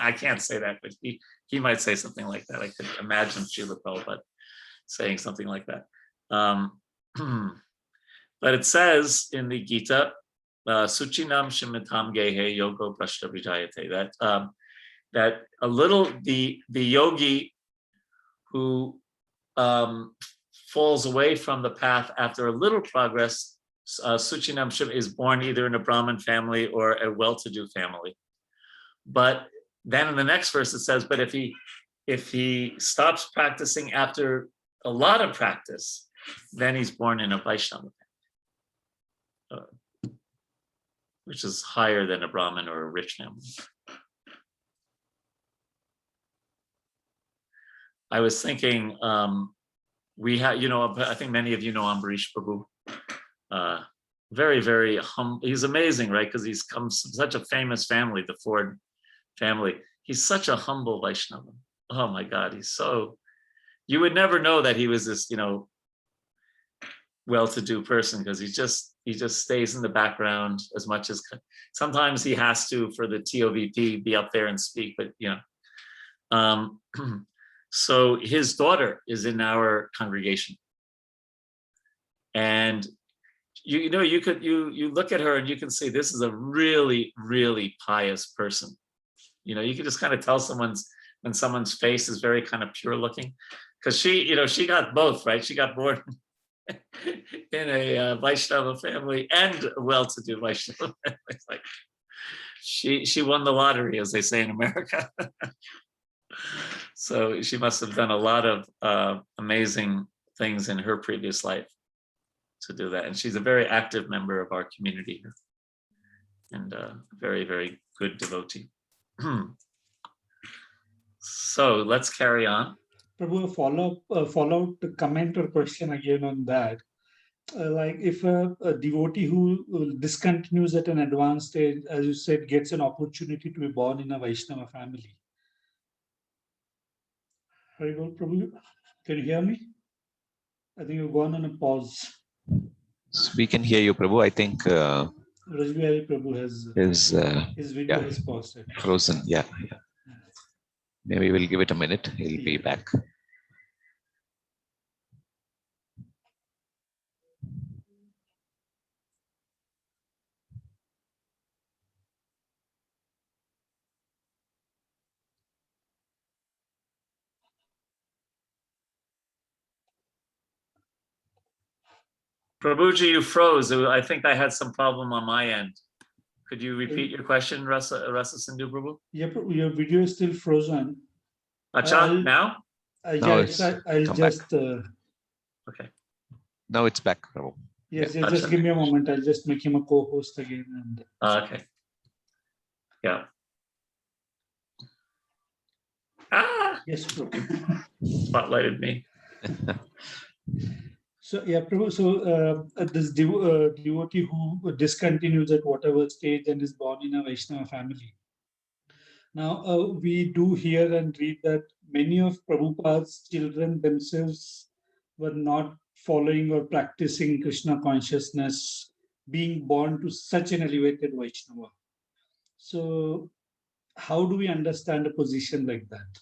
A: I can't say that, but he might say something like that. I could imagine Srila Prabhupada saying something like that. But it says in the Gita, Suchinam Shimitam Gehe Yogo Prashta Vijayate, that a little the yogi who falls away from the path after a little progress, Suchinam Shim is born either in a Brahmin family or a well-to-do family. But then in the next verse it says, but if he stops practicing after a lot of practice, then he's born in a Vaishnava family, which is higher than a Brahmin or a rich family. I was thinking, we have, I think many of you know Ambarish Prabhu. Very, very humble. He's amazing, right? Because he's come from such a famous family, the Ford family. He's such a humble Vaishnava. Oh my God, you would never know that he was this, well-to-do person, because he just stays in the background as much as sometimes he has to for the TOVP be up there and speak, but so his daughter is in our congregation, and you look at her and you can see this is a really, really pious person. You can just kind of tell when someone's face is very kind of pure looking, because she got both, right? She got born in a Vaishnava family and a well-to-do Vaishnava family. It's like she won the lottery, as they say in America. So she must have done a lot of amazing things in her previous life to do that. And she's a very active member of our community here, and a very, very good devotee. So let's carry on.
C: Prabhu, a follow-up comment or question again on that. Like if a devotee who discontinues at an advanced stage, as you said, gets an opportunity to be born in a Vaishnava family. Haribol Prabhu, can you hear me? I think you've gone on a pause.
F: We can hear you, Prabhu. I think
C: Vraj Vihari Prabhu has his video has paused.
F: Frozen. Yeah. Maybe we'll give it a minute. He'll be back.
A: Prabhuji, you froze. I think I had some problem on my end. Could you repeat your question, Rasa Sindhu Prabhu?
C: Yeah, your video is still frozen.
A: Acha, now?
F: Now it's
C: I'll
F: come
C: just.
A: Okay.
F: Now it's back, Prabhu.
C: Yes,
A: Yeah,
C: just
A: Acha.
C: give me a moment. I'll just make him a co-host again. And
A: Okay. Yeah. Ah,
C: yes, Prabhu.
A: spotlighted me.
C: So yeah, Prabhu. So this devotee who discontinues at whatever stage and is born in a Vaishnava family. Now we do hear and read that many of Prabhupada's children themselves were not following or practicing Krishna consciousness, being born to such an elevated Vaishnava. So how do we understand a position like that?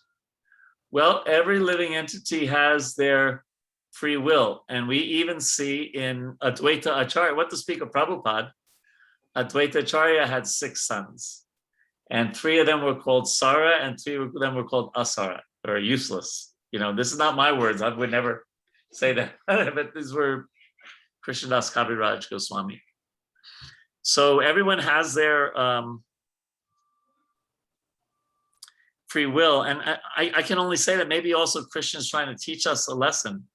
A: Well, every living entity has their free will. And we even see in Advaita Acharya, what to speak of Prabhupada, Advaita Acharya had 6 sons. And 3 of them were called Sara and 3 of them were called Asara, or useless. This is not my words. I would never say that. But these were Krishnadas Kaviraj Goswami. So everyone has their free will. And I can only say that maybe also Krishna is trying to teach us a lesson.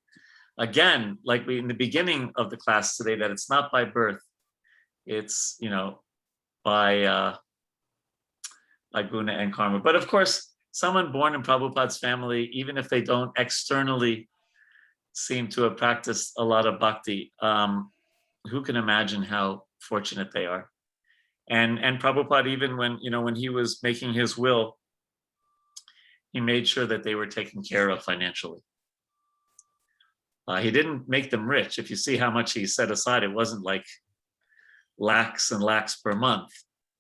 A: Again, like in the beginning of the class today, that it's not by birth. It's, by guna and karma. But of course, someone born in Prabhupada's family, even if they don't externally seem to have practiced a lot of bhakti, who can imagine how fortunate they are? And Prabhupada, even when he was making his will, he made sure that they were taken care of financially. He didn't make them rich. If you see how much he set aside, it wasn't like lakhs and lakhs per month,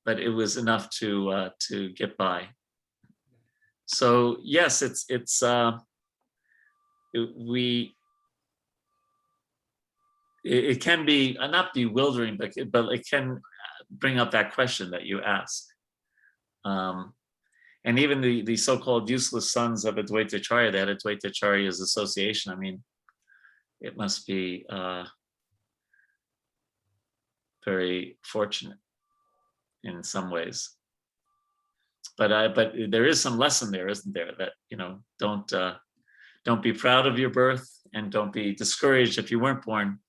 A: but it was enough to get by. So yes, it can be not bewildering, but it can bring up that question that you ask. And even the so-called useless sons of Advaita Acharya, that Advaita Acharya's association, I mean, it must be very fortunate in some ways. But there is some lesson there, isn't there? That don't be proud of your birth, and don't be discouraged if you weren't born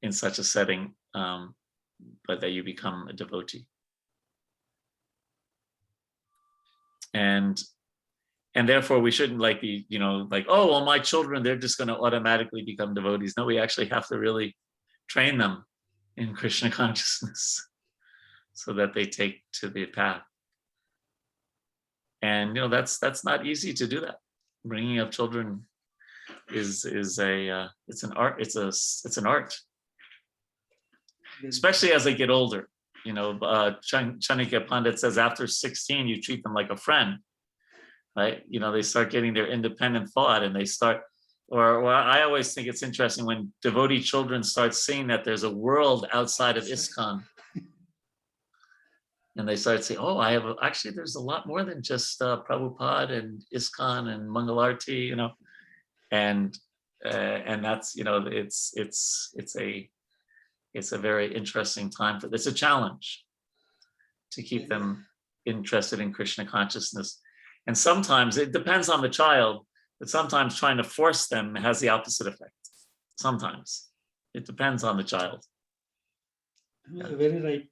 A: in such a setting, but that you become a devotee. And therefore we shouldn't be, oh, well, my children, they're just going to automatically become devotees. No, we actually have to really train them in Krishna consciousness so that they take to the path. And that's not easy to do that. Bringing up children is it's an art. It's an art, especially as they get older. Chanakya Pandit says after 16, you treat them like a friend, right? They start getting their independent thought, and they start, or I always think it's interesting when devotee children start seeing that there's a world outside of ISKCON. And they start saying, oh, actually, there's a lot more than just Prabhupada and ISKCON and Mangalarti, and that's, it's a very interesting time it's a challenge to keep them interested in Krishna consciousness. And sometimes it depends on the child, but sometimes trying to force them has the opposite effect. Sometimes it depends on the child.
C: Very right,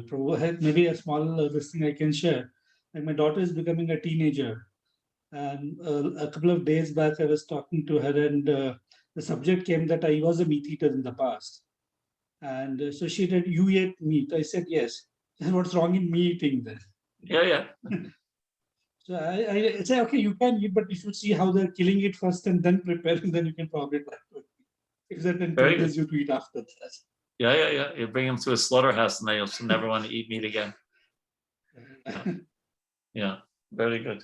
C: Prabhu. Maybe a small this thing I can share. Like my daughter is becoming a teenager, and a couple of days back I was talking to her, and the subject came that I was a meat eater in the past. And so she said, you ate meat? I said, yes. And what's wrong in me eating then?
A: Yeah.
C: So I say, okay, you can eat, but you should see how they're killing it first and then prepare, and then you can probably try to eat. If that encourages you to eat after that.
A: Yeah. You bring them to a slaughterhouse and they'll never want to eat meat again. Yeah, very good.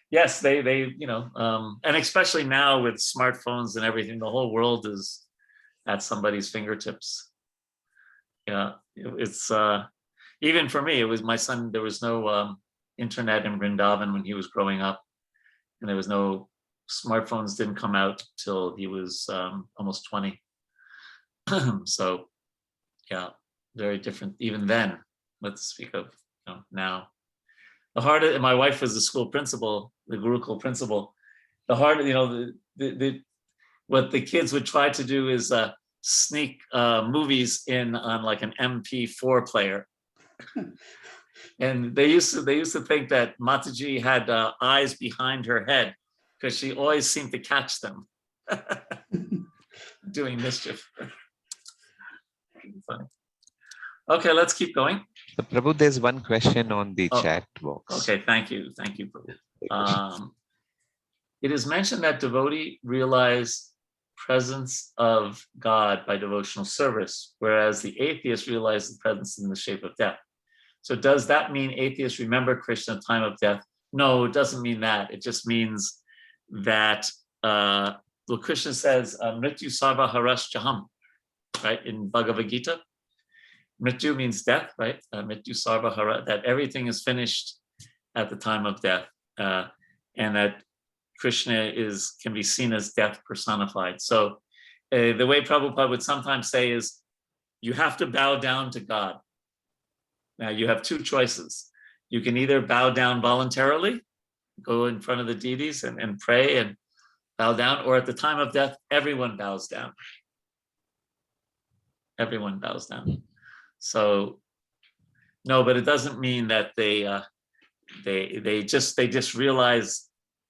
A: Yes, they and especially now with smartphones and everything, the whole world is at somebody's fingertips. Yeah, it's even for me, it was my son. There was no internet in Vrindavan when he was growing up, and there was no smartphones. Didn't come out till he was almost 20. So, yeah, very different even then. Let's speak of now. The heart of, my wife was the school principal, the Gurukul principal. The heart, what the kids would try to do is sneak movies in on like an MP4 player. And they used to think that Mataji had eyes behind her head because she always seemed to catch them doing mischief. Funny. Okay, let's keep going.
F: So, Prabhu, there's one question on the chat box.
A: Okay, thank you, Prabhu. It is mentioned that devotee realize presence of God by devotional service, whereas the atheist realize the presence in the shape of death. So does that mean atheists remember Krishna at the time of death? No, it doesn't mean that. It just means that Krishna says, Mrityu sarva haras jaham, right? In Bhagavad Gita. Mrityu means death, right? Mrityu sarva hara, that everything is finished at the time of death. And that Krishna can be seen as death personified. So the way Prabhupada would sometimes say is, you have to bow down to God. Now you have two choices. You can either bow down voluntarily, go in front of the deities and pray and bow down, or at the time of death, everyone bows down. Everyone bows down. So no, but it doesn't mean that they just realize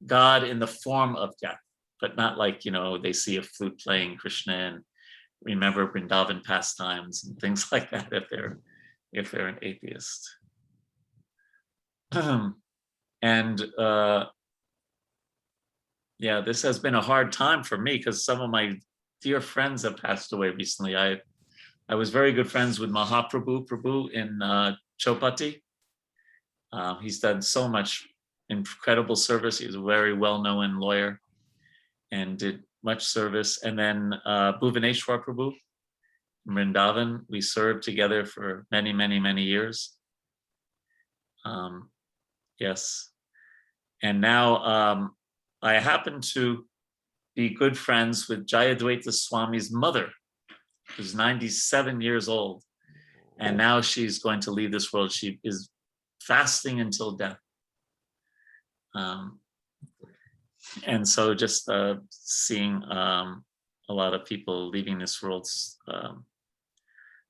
A: God in the form of death, but not like, they see a flute playing Krishna and remember Vrindavan pastimes and things like that if they're an atheist. And yeah, this has been a hard time for me because some of my dear friends have passed away recently. I was very good friends with Prabhu in Chopati. He's done so much incredible service. He's a very well-known lawyer and did much service. And then Bhuvaneshwar Prabhu in Vrindavan, we served together for many, many, many years. Yes. And now I happen to be good friends with Jayadvaita Swami's mother, who's 97 years old. And now she's going to leave this world. She is fasting until death. And so just seeing a lot of people leaving this world,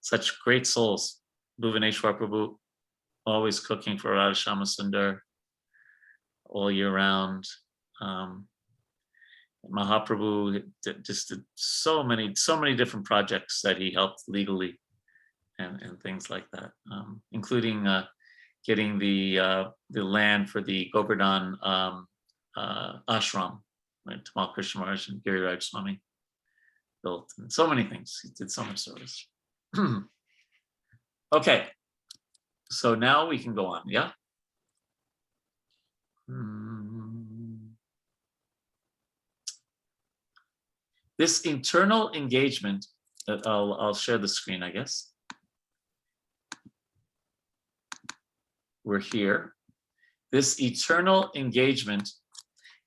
A: such great souls. Bhuvaneshwar Prabhu, always cooking for Radha Shama Sundar all year round. Mahaprabhu just did so many different projects that he helped legally and things like that, including getting the land for the Govardhan ashram, right? Tamal Krishna Maharaj and Giriraj Swami built, and so many things. He did so much service. Okay, so now we can go on, yeah? This internal engagement, I'll share the screen, I guess. We're here. This eternal engagement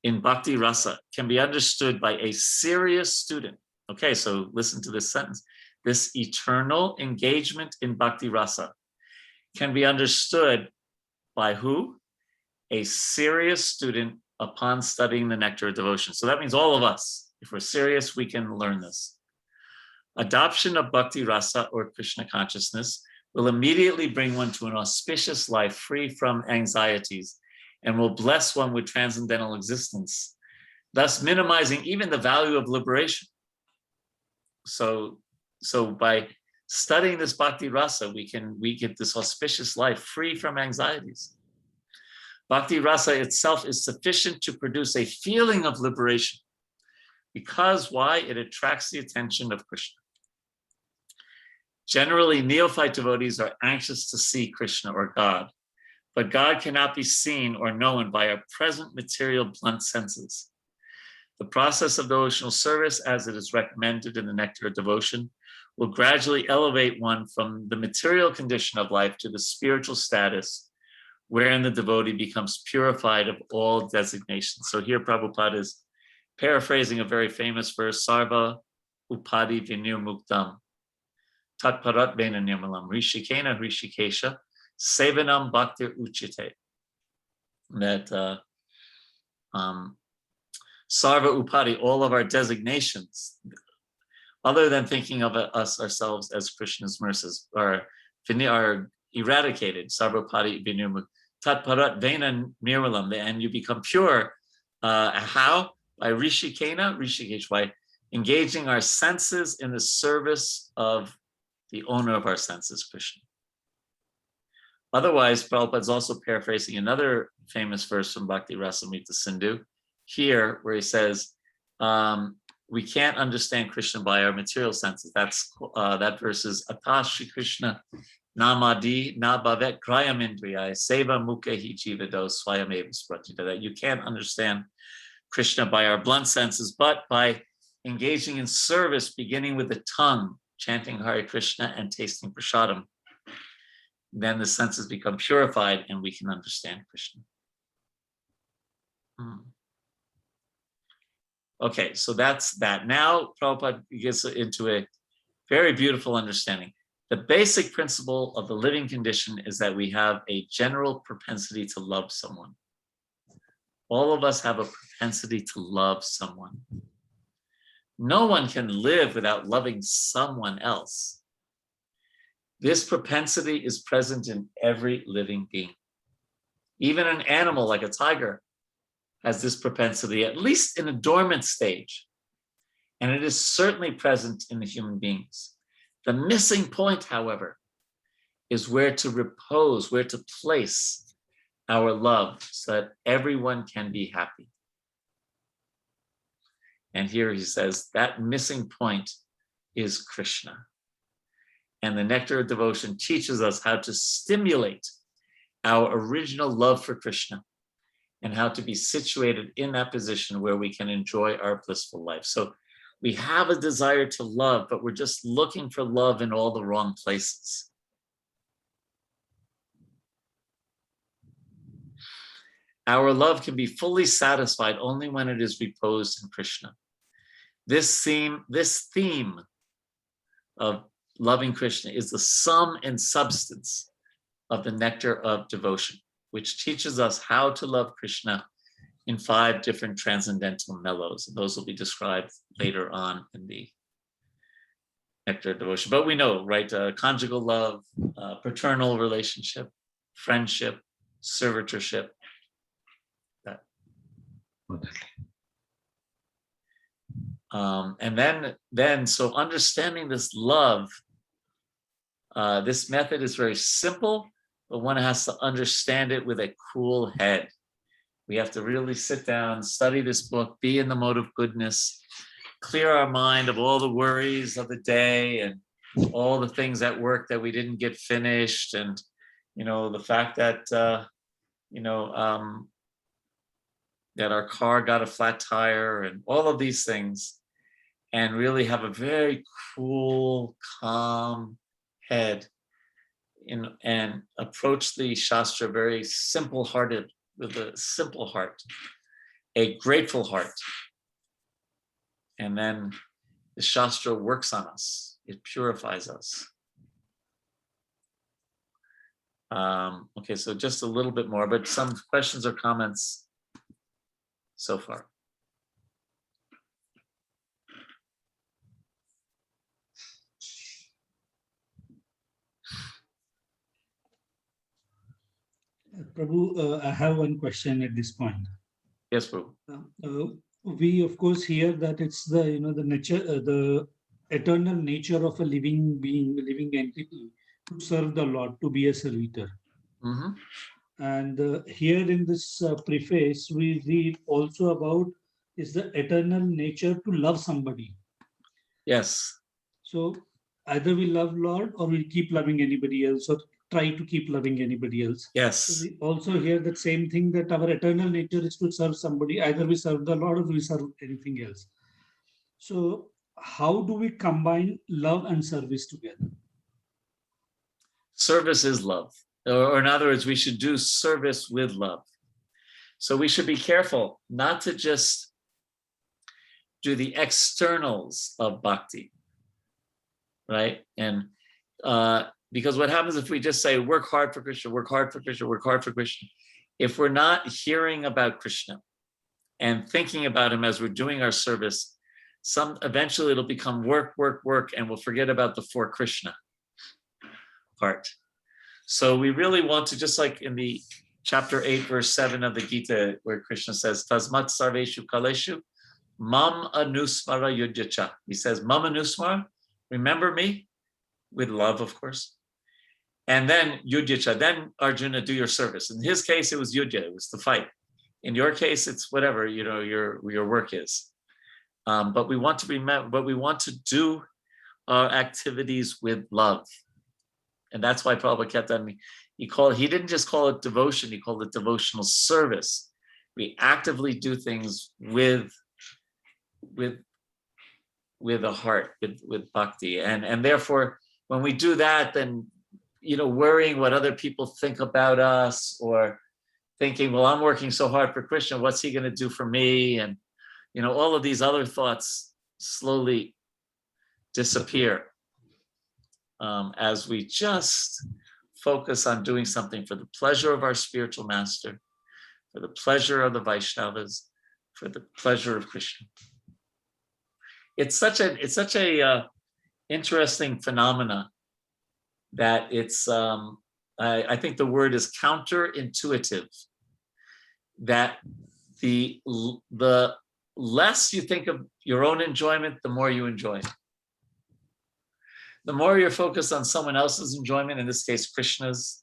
A: in Bhakti Rasa can be understood by a serious student. Okay, so listen to this sentence. This eternal engagement in Bhakti Rasa can be understood by who? A serious student upon studying the nectar of devotion. So that means all of us. If we're serious, we can learn this. Adoption of Bhakti Rasa or Krishna consciousness will immediately bring one to an auspicious life free from anxieties and will bless one with transcendental existence, thus minimizing even the value of liberation. So by studying this Bhakti Rasa, we get this auspicious life free from anxieties. Bhakti Rasa itself is sufficient to produce a feeling of liberation. Because why? It attracts the attention of Krishna. Generally, neophyte devotees are anxious to see Krishna or God, but God cannot be seen or known by our present material blunt senses. The process of devotional service, as it is recommended in the Nectar of Devotion, will gradually elevate one from the material condition of life to the spiritual status, wherein the devotee becomes purified of all designations. So here Prabhupada is paraphrasing a very famous verse, Sarva Upadi Vinir Muktam. tatparat vena nirmalam rishikena rishikesha sevanam bhaktir uchite. That sarva upadi, all of our designations, other than thinking of us ourselves as Krishna's mercies, are eradicated. Sarva upadi vinirmukta tatparat vena nirmalam, and you become pure. How? By rishikena, rishikesh, by engaging our senses in the service of the owner of our senses, Krishna. Otherwise, Prabhupada is also paraphrasing another famous verse from Bhakti Rasamrita Sindhu here, where he says, we can't understand Krishna by our material senses. That verse is Ata Shri Krishna Namadi Na Bhavet Grayamindriyai Seva Mukhehi Jivado Swayameva Spratita. That you can't understand Krishna by our blunt senses, but by engaging in service, beginning with the tongue, chanting Hare Krishna and tasting prasadam. Then the senses become purified and we can understand Krishna. Okay, so that's that. Now Prabhupada gets into a very beautiful understanding. The basic principle of the living condition is that we have a general propensity to love someone. All of us have a propensity to love someone. No one can live without loving someone else. This propensity is present in every living being. Even an animal like a tiger has this propensity, at least in a dormant stage. And it is certainly present in the human beings. The missing point, however, is where to repose, where to place our love so that everyone can be happy. And here he says that missing point is Krishna. And the Nectar of Devotion teaches us how to stimulate our original love for Krishna and how to be situated in that position where we can enjoy our blissful life. So we have a desire to love, but we're just looking for love in all the wrong places. Our love can be fully satisfied only when it is reposed in Krishna. This theme of loving Krishna is the sum and substance of the Nectar of Devotion, which teaches us how to love Krishna in 5 different transcendental mellows. And those will be described later on in the Nectar of Devotion. But we know, right, conjugal love, paternal relationship, friendship, servitorship. And then, so understanding this love, this method is very simple, but one has to understand it with a cool head. We have to really sit down, study this book, be in the mode of goodness, clear our mind of all the worries of the day and all the things at work that we didn't get finished, and the fact that that our car got a flat tire and all of these things, and really have a very cool, calm head and approach the Shastra very simple-hearted, with a simple heart, a grateful heart. And then the Shastra works on us. It purifies us. Okay, so just a little bit more, but some questions or comments so far.
C: Prabhu, I have one question at this point.
A: Yes, Prabhu.
C: We of course hear that it's the the nature, the eternal nature of a living being, a living entity, to serve the Lord, to be a servitor.
A: Mm-hmm.
C: And here in this preface, we read also about is the eternal nature to love somebody.
A: Yes.
C: So either we love Lord or we keep loving anybody else, or try to keep loving anybody else.
A: Yes.
C: So we also hear that same thing, that our eternal nature is to serve somebody. Either we serve the Lord or we serve anything else. So how do we combine love and service together?
A: Service is love. Or in other words, we should do service with love. So we should be careful not to just do the externals of bhakti, right? And Because what happens if we just say, work hard for Krishna, work hard for Krishna, work hard for Krishna? If we're not hearing about Krishna and thinking about him as we're doing our service, eventually it'll become work, work, work, and we'll forget about the for Krishna part. So we really want to, just like in the chapter 8, verse 7 of the Gita, where Krishna says, Tasmat sarveshu kaleshu, mam anusmara yudhyacha. He says, mam anusmara, remember me, with love, of course. And then yudhyacha, then Arjuna, do your service. In his case, it was yudhya, it was the fight. In your case, it's whatever, your work is. But we want to remember, but we want to do our activities with love. And that's why Prabhupada kept on, he didn't just call it devotion, he called it devotional service. We actively do things with a heart, with bhakti. And therefore, when we do that, then, worrying what other people think about us, or thinking, well, I'm working so hard for Krishna, what's he going to do for me? And, all of these other thoughts slowly disappear as we just focus on doing something for the pleasure of our spiritual master, for the pleasure of the Vaishnavas, for the pleasure of Krishna. It's such a interesting phenomena that it's, I think the word is counterintuitive, that the less you think of your own enjoyment, the more you enjoy. The more you're focused on someone else's enjoyment, in this case, Krishna's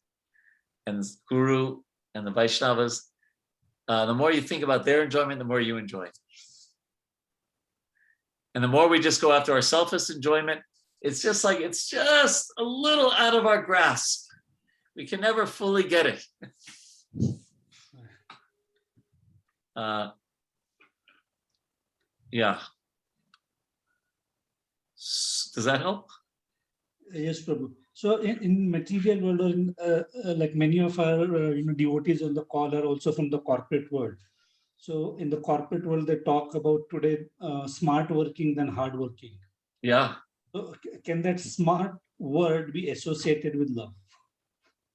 A: and Guru and the Vaishnavas, the more you think about their enjoyment, the more you enjoy. And the more we just go after our selfish enjoyment, it's just a little out of our grasp. We can never fully get it. Yeah. Does that help?
C: Yes, Prabhu. So in material world, or in, like many of our devotees on the call are also from the corporate world. So in the corporate world, they talk about today smart working than hard working.
A: Yeah.
C: So can that smart word be associated with love?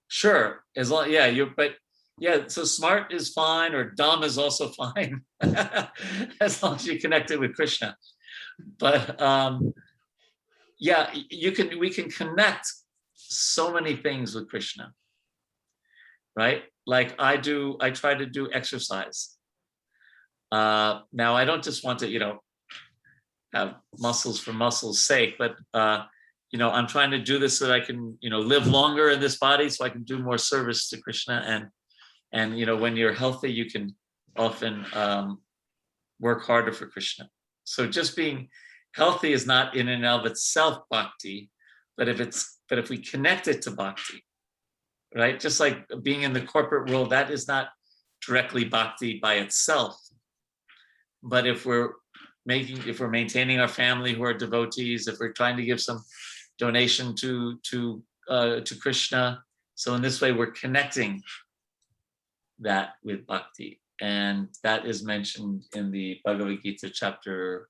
A: Sure. As long, so smart is fine, or dumb is also fine, as long as you connect it with Krishna. But we can connect so many things with Krishna, right? Like I try to do exercise. Now I don't just want to, have muscles for muscles' sake, but I'm trying to do this so that I can, live longer in this body, so I can do more service to Krishna. And when you're healthy, you can often work harder for Krishna. So just being healthy is not in and of itself bhakti, but if we connect it to bhakti, right? Just like being in the corporate world, that is not directly bhakti by itself. But if we're maintaining our family who are devotees, if we're trying to give some donation to Krishna, so in this way we're connecting that with bhakti, and that is mentioned in the Bhagavad Gita chapter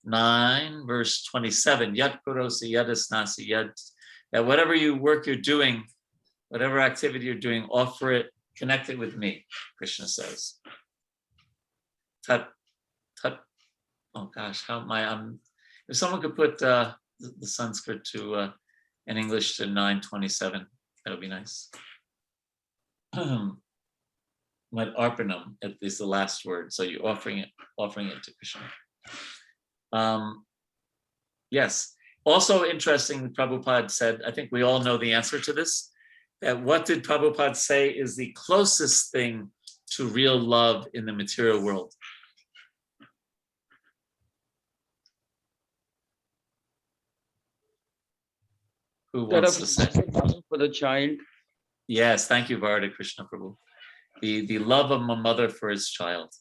A: 9, verse 27. Yat kurosi yadasnasi yad. That whatever work you're doing, whatever activity you're doing, offer it, connect it with me, Krishna says. Tat. Oh gosh, how am I? If someone could put the Sanskrit to in English to 927, that would be nice. What arpanam is the last word, so you're offering it to Krishna. Yes. Also interesting, Prabhupada said, I think we all know the answer to this, that what did Prabhupada say is the closest thing to real love in the material world? Who wants to say?
H: For the child.
A: Yes, thank you, Varada Krishna Prabhu. The love of a mother for his child,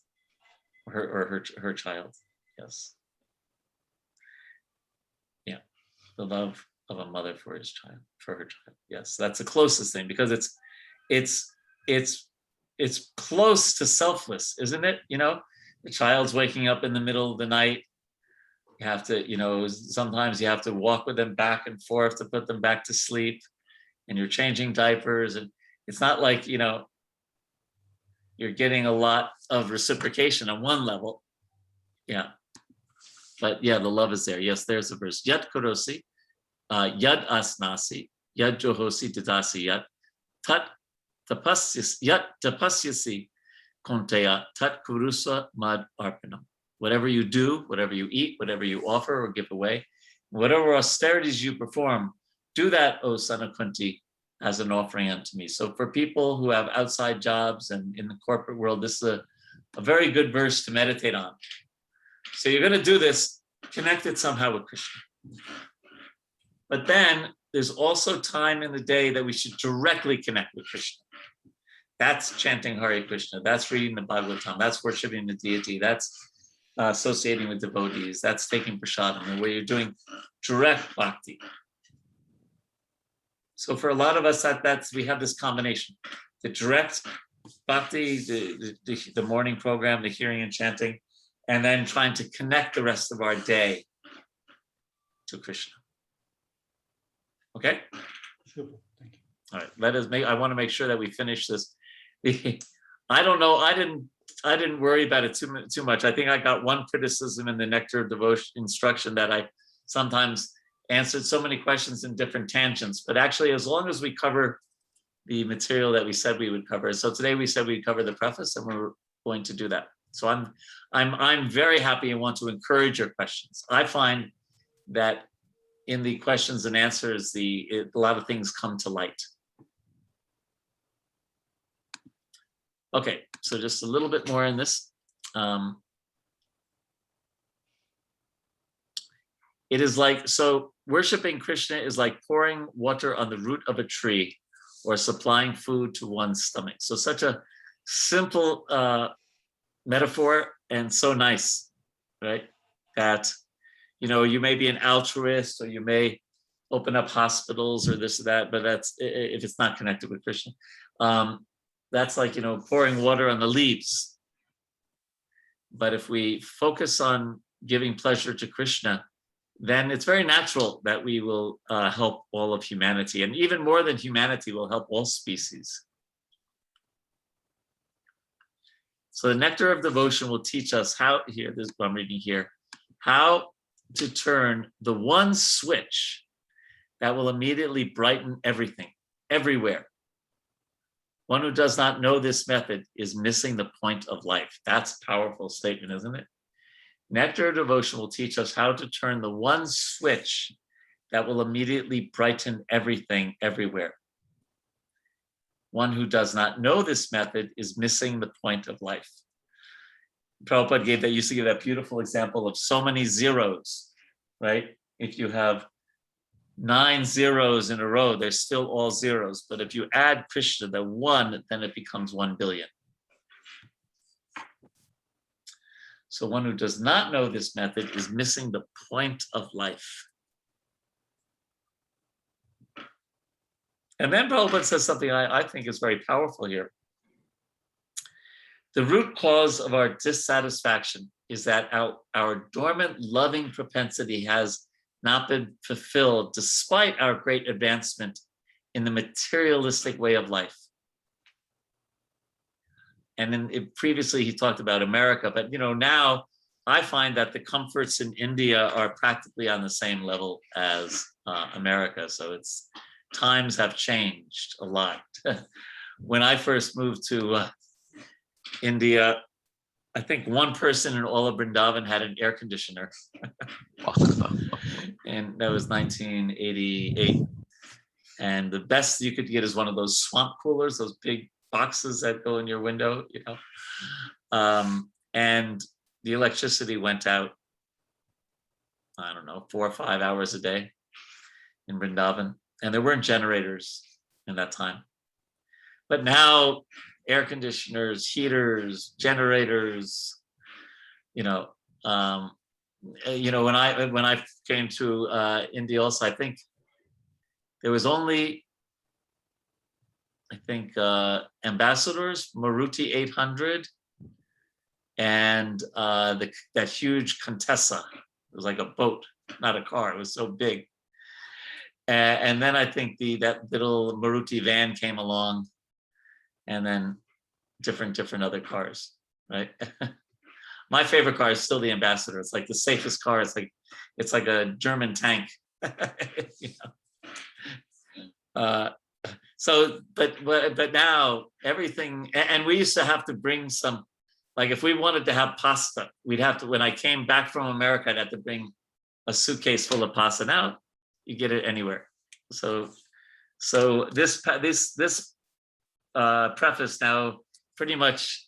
A: her child. Yes. Yeah, the love of a mother for her child. Yes, that's the closest thing, because it's close to selfless, isn't it? The child's waking up in the middle of the night. You have to, sometimes you have to walk with them back and forth to put them back to sleep, and you're changing diapers, and it's not like, you're getting a lot of reciprocation on one level. Yeah. But yeah, the love is there. Yes, there's a verse. Yat kurosi, yad asnasi, yad johosi dadasi, yat tat tapasyasi konteya tat kurusa mad arpanam. Whatever you do, whatever you eat, whatever you offer or give away, whatever austerities you perform, do that, O son of Kunti, as an offering unto me. So for people who have outside jobs and in the corporate world, this is a very good verse to meditate on. So you're going to do this, connect it somehow with Krishna. But then there's also time in the day that we should directly connect with Krishna. That's chanting Hare Krishna. That's reading the Bhagavatam. That's worshiping the deity. That's associating with devotees. That's taking prasadam, where you're doing direct bhakti. So for a lot of us, we have this combination: the direct bhakti, the morning program, the hearing and chanting, and then trying to connect the rest of our day to Krishna. Okay?
C: Sure. Thank you.
A: All right. I want to make sure that we finish this. I don't know. I didn't worry about it too much. I think I got one criticism in the Nectar of Devotion instruction that I sometimes answered so many questions in different tangents. But actually, as long as we cover the material that we said we would cover. So today we said we'd cover the preface, and we're going to do that. So I'm very happy and want to encourage your questions. I find that in the questions and answers, a lot of things come to light. Okay, so just a little bit more in this. It is like, so worshiping Krishna is like pouring water on the root of a tree or supplying food to one's stomach. So such a simple metaphor and so nice, right? That, you may be an altruist or you may open up hospitals or this or that, but that's, if it's not connected with Krishna. That's like, pouring water on the leaves. But if we focus on giving pleasure to Krishna, then it's very natural that we will help all of humanity. And even more than humanity, will help all species. So the Nectar of Devotion will teach us how, here, this is what I'm reading here, how to turn the one switch that will immediately brighten everything, everywhere. One who does not know this method is missing the point of life. That's a powerful statement, isn't it? Nectar of Devotion will teach us how to turn the one switch that will immediately brighten everything, everywhere. One who does not know this method is missing the point of life. Prabhupada used to give that beautiful example of so many zeros, right? If you have 9 zeros in a row, they're still all zeros. But if you add Krishna, the one, then it becomes 1 billion. So one who does not know this method is missing the point of life. And then Prabhupada says something I think is very powerful here. The root cause of our dissatisfaction is that our dormant loving propensity has not been fulfilled despite our great advancement in the materialistic way of life. And then previously he talked about America, but now I find that the comforts in India are practically on the same level as America. So times have changed a lot. When I first moved to India, I think one person in all of Vrindavan had an air conditioner. And that was 1988. And the best you could get is one of those swamp coolers, those big boxes that go in your window, and the electricity went out, I don't know, 4 or 5 hours a day in Vrindavan. And there weren't generators in that time. But now air conditioners, heaters, generators, when I came to India also, I think there was only, ambassadors, Maruti 800, and that huge Contessa, It was like a boat, not a car. It was so big. And then I think that little Maruti van came along, and then different other cars, right? My favorite car is still the Ambassador. It's like the safest car. It's like a German tank. You know? But now everything, and we used to have to bring some, like if we wanted to have pasta, we'd have to, when I came back from America, I'd have to bring a suitcase full of pasta. Now you get it anywhere. So this preface now pretty much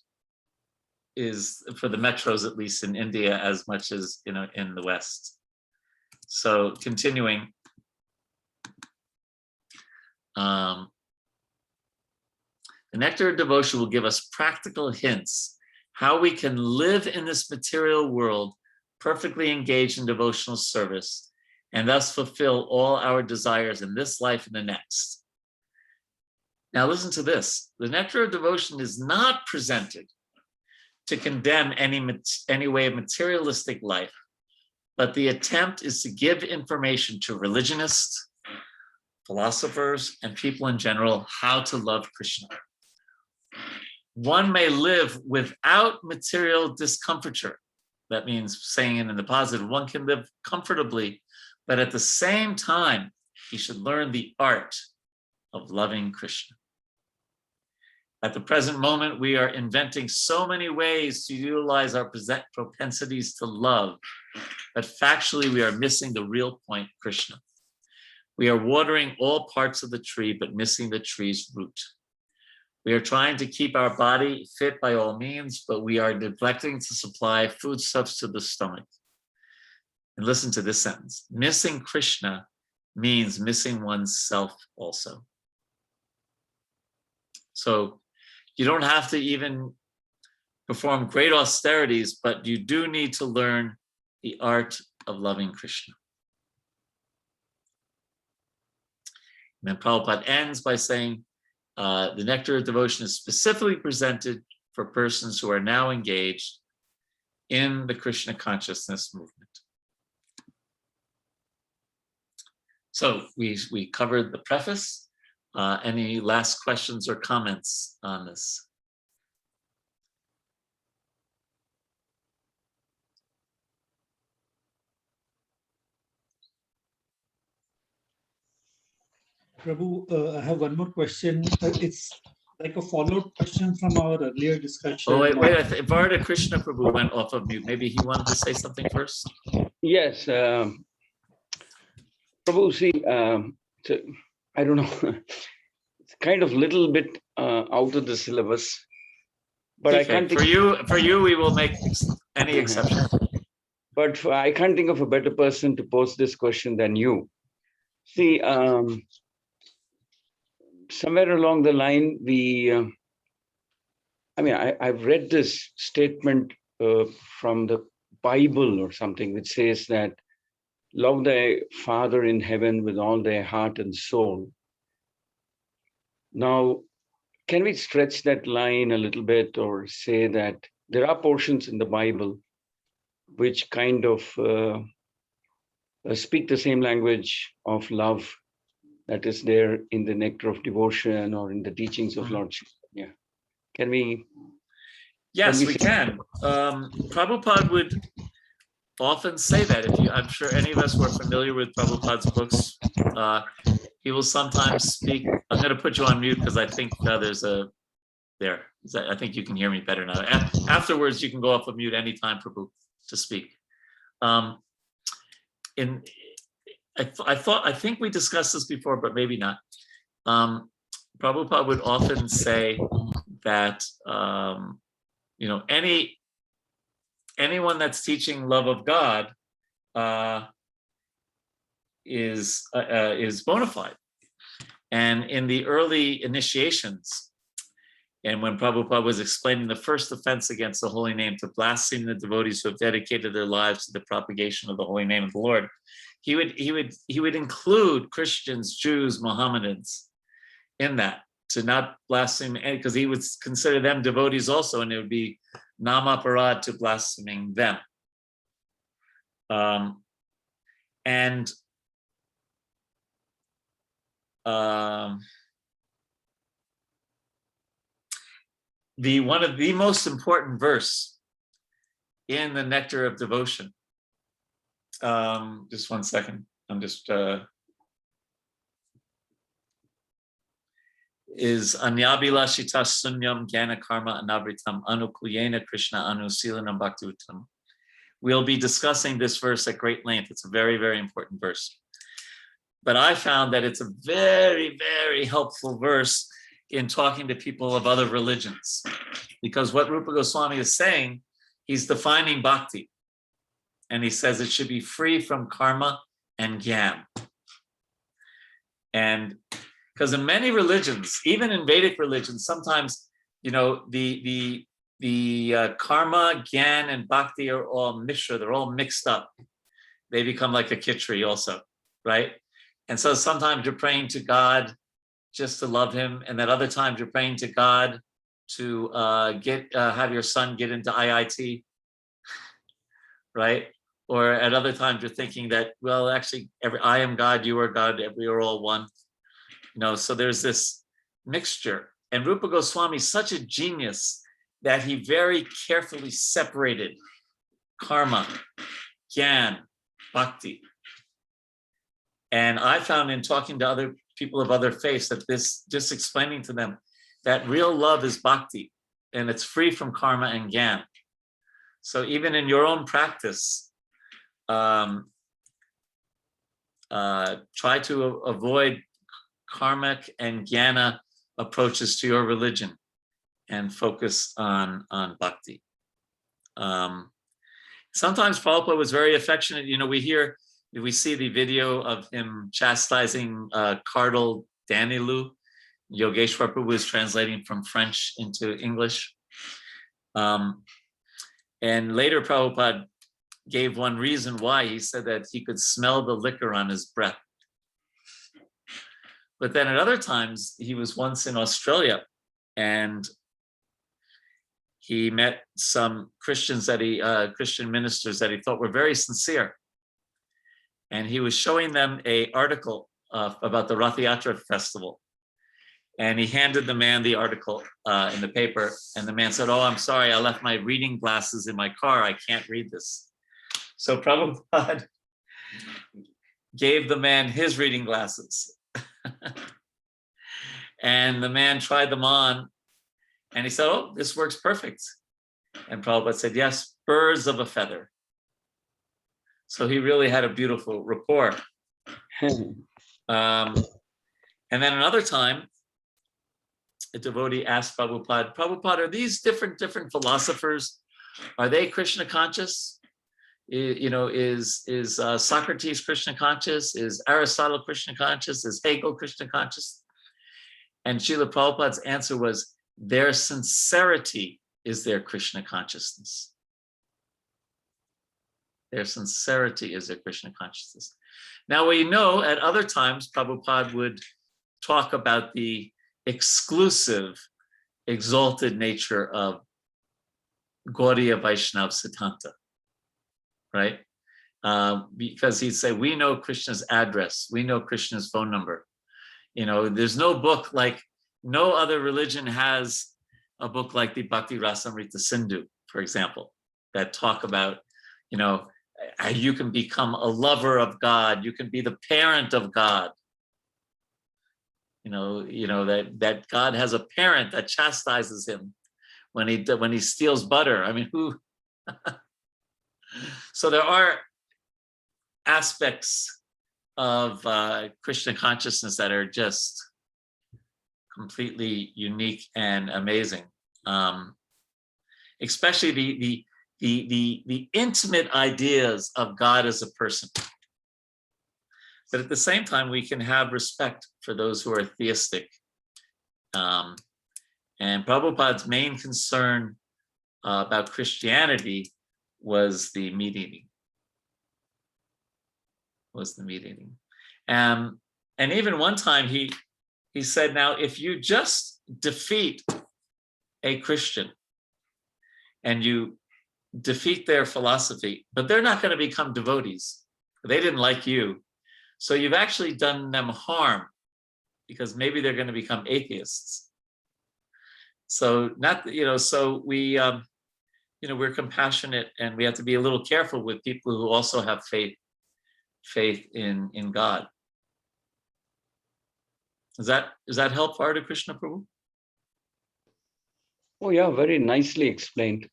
A: is for the metros, at least in India, as much as in the West. So continuing, the Nectar of Devotion will give us practical hints how we can live in this material world perfectly engaged in devotional service, and thus fulfill all our desires in this life and the next. Now listen to this. The Nectar of Devotion is not presented to condemn any way of materialistic life, but the attempt is to give information to religionists, philosophers, and people in general how to love Krishna. One may live without material discomfiture. That means, saying it in the positive, one can live comfortably, but at the same time, he should learn the art of loving Krishna. At the present moment, we are inventing so many ways to utilize our propensities to love, but factually we are missing the real point, Krishna. We are watering all parts of the tree, but missing the tree's root. We are trying to keep our body fit by all means, but we are neglecting to supply foodstuffs to the stomach. And listen to this sentence. Missing Krishna means missing oneself also. So you don't have to even perform great austerities, but you do need to learn the art of loving Krishna. And then Prabhupada ends by saying, the Nectar of Devotion is specifically presented for persons who are now engaged in the Krishna consciousness movement. So we covered the preface. Any last questions or comments on this?
C: Prabhu, I have one more question. It's like a follow-up question from our earlier discussion.
A: Oh, wait. Varda Krishna Prabhu went off of mute. Maybe he wanted to say something first.
H: Yes. Prabhu, see, I don't know. It's kind of little bit out of the syllabus. But
A: okay. I can't for you, we will make any exception.
H: But I can't think of a better person to pose this question than you. See, somewhere along the line, I've read this statement from the Bible or something, which says that love thy Father in heaven with all thy heart and soul. Now, can we stretch that line a little bit or say that there are portions in the Bible which kind of speak the same language of love that is there in the Nectar of Devotion or in the teachings of Lord Shiva? Yeah. Can we?
A: Yes, we can. Prabhupada would often say that. I'm sure any of us who are familiar with Prabhupada's books, he will sometimes speak. I'm going to put you on mute because I think I think you can hear me better now. Afterwards, you can go off of mute anytime, Prabhu, to speak. I think we discussed this before, but maybe not. Prabhupada would often say that anyone that's teaching love of God is bona fide. And in the early initiations, and when Prabhupada was explaining the first offense against the holy name, to blaspheme the devotees who have dedicated their lives to the propagation of the holy name of the Lord, he would include Christians, Jews, Mohammedans in that, to not blaspheme, because he would consider them devotees also, and it would be namaparad to blaspheming them. And one of the most important verse in the Nectar of Devotion. Just one second. I'm just is Anyabilashita Sunyam Jnana Karma Anavritam Anukuyena Krishna Anusilanam Bhaktiutam. We'll be discussing this verse at great length. It's a very, very important verse. But I found that it's a very, very helpful verse in talking to people of other religions. Because what Rupa Goswami is saying, he's defining bhakti. And he says it should be free from karma and gyan. And because in many religions, even in Vedic religions, sometimes, you know, the karma, gyan, and bhakti are all mishra, they're all mixed up. They become like a kitchery also, right? And so sometimes you're praying to God just to love him, and at other times you're praying to God to have your son get into IIT, right? Or at other times you're thinking that, well, actually, I am God, you are God, we are all one. You know, so there's this mixture. And Rupa Goswami is such a genius that he very carefully separated karma, gyan, bhakti. And I found in talking to other people of other faiths that just explaining to them that real love is bhakti, and it's free from karma and gyan. So even in your own practice, try to avoid karmic and jnana approaches to your religion and focus on bhakti. Sometimes Prabhupada was very affectionate. You know, we see the video of him chastising Cardinal Danielu. Yogeshwar Prabhu is translating from French into English. And later Prabhupada gave one reason why. He said that he could smell the liquor on his breath. But then at other times, he was once in Australia and he met some Christians Christian ministers that he thought were very sincere. And he was showing them an article about the Rath Yatra festival. And he handed the man the article in the paper. And the man said, "Oh, I'm sorry, I left my reading glasses in my car. I can't read this." So Prabhupada gave the man his reading glasses. And the man tried them on. And he said, "Oh, this works perfect." And Prabhupada said, "Yes, birds of a feather." So he really had a beautiful rapport. And then another time, a devotee asked Prabhupada, "Prabhupada, are these different philosophers? Are they Krishna conscious? You know, is Socrates Krishna conscious? Is Aristotle Krishna conscious? Is Hegel Krishna conscious?" And Srila Prabhupada's answer was, their sincerity is their Krishna consciousness. Their sincerity is their Krishna consciousness. Now we know at other times Prabhupada would talk about the exclusive, exalted nature of Gaudiya Vaishnav Siddhanta, right? Because he'd say, we know Krishna's address, we know Krishna's phone number. You know, there's no book like, no other religion has a book like the Bhakti Rasamrita Sindhu, for example, that talk about, you know, you can become a lover of God, you can be the parent of God. You know that God has a parent that chastises him when he steals butter. I mean, who? So there are aspects of Krishna consciousness that are just completely unique and amazing, especially the intimate ideas of God as a person. But at the same time, we can have respect for those who are theistic. And Prabhupada's main concern about Christianity was the meat eating. And even one time he said, now, if you just defeat a Christian and you defeat their philosophy, but they're not going to become devotees. They didn't like you. So you've actually done them harm, because maybe they're going to become atheists. So so we, we're compassionate, and we have to be a little careful with people who also have faith in God. Does that help, Hare Krishna Prabhu?
H: Oh yeah, very nicely explained.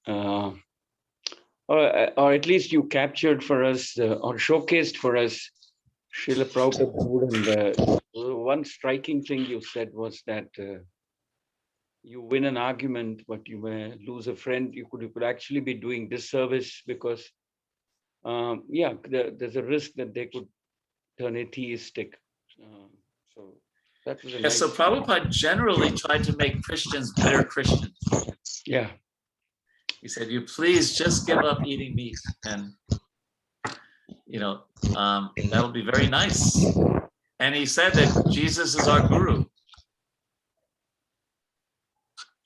H: Or at least you captured for us or showcased for us Srila Prabhupada. And one striking thing you said was that you win an argument, but you may lose a friend. You could actually be doing disservice, because there's a risk that they could turn atheistic. So that was a nice.
A: So Prabhupada generally tried to make Christians better Christians.
H: Yeah.
A: He said, "You please just give up eating meat, and that'll be very nice." And he said that Jesus is our guru.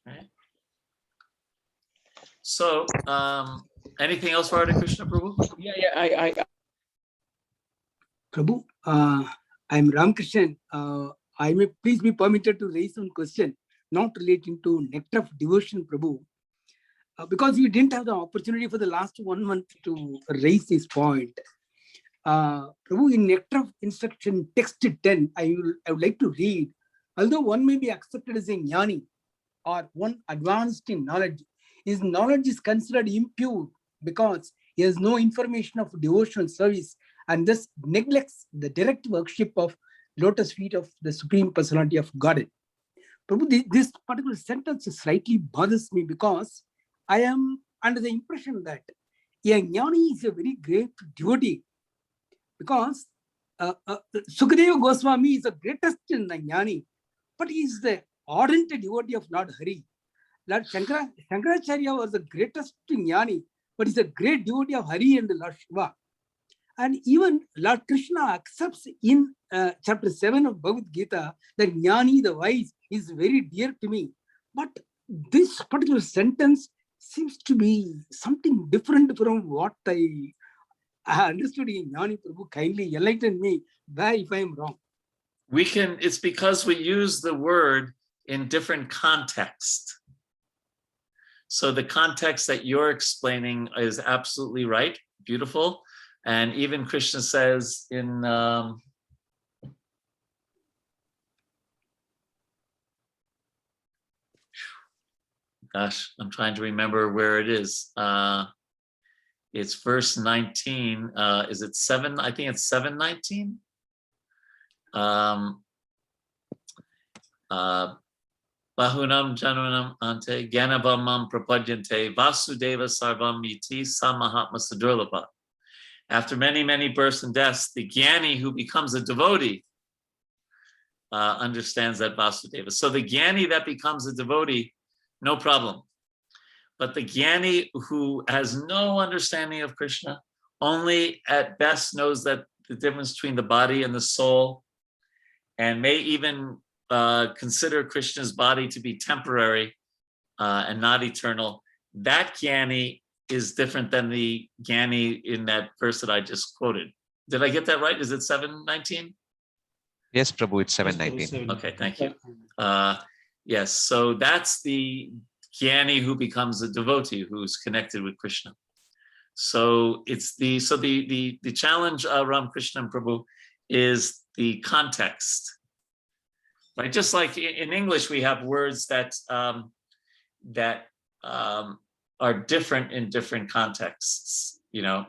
A: Right? So, anything else for Hare Krishna Prabhu?
H: I
I: Prabhu, I'm Ramkrishnan. I may please be permitted to raise one question, not relating to nectar of devotion, Prabhu. Because we didn't have the opportunity for the last 1 month to raise this point. Prabhu, in nectar of instruction text 10, I would like to read, although one may be accepted as a jnani or one advanced in knowledge, his knowledge is considered impure because he has no information of devotional service and thus neglects the direct worship of lotus feet of the Supreme Personality of Godhead. Prabhu, this particular sentence slightly bothers me because I am under the impression that a jnani is a very great devotee, because Sukadeva Goswami is the greatest in the jnani, but he is the ardent devotee of Lord Hari. Lord Shankaracharya was the greatest jnani, but he's a great devotee of Hari and Lord Shiva. And even Lord Krishna accepts in chapter 7 of Bhagavad Gita that jnani, the wise, is very dear to me. But this particular sentence seems to be something different from what I understood in jnani. Prabhu, kindly enlighten me if I am wrong.
A: It's because we use the word in different context. So the context that you're explaining is absolutely right, beautiful. And even Krishna says in gosh, I'm trying to remember where it is. It's verse 19. Is it 7? I think it's 7:19. Bahunam janunam ante gyanabhamam prapadyante vasudeva sarvam iti samahatma sadurlabha. After many, many births and deaths, the Jnani who becomes a devotee understands that Vasudeva. So the Jnani that becomes a devotee, no problem. But the Jnani who has no understanding of Krishna, only at best knows that the difference between the body and the soul, and may even consider Krishna's body to be temporary and not eternal, that Jnani is different than the Jnani in that verse that I just quoted. Did I get that right? Is it 7:19?
F: Yes, Prabhu, it's 7:19.
A: Okay, thank you. Yes, so that's the Jnani who becomes a devotee, who's connected with Krishna. So it's the challenge, Ram Krishna and Prabhu, is the context, right? Just like in English, we have words that are different in different contexts, there's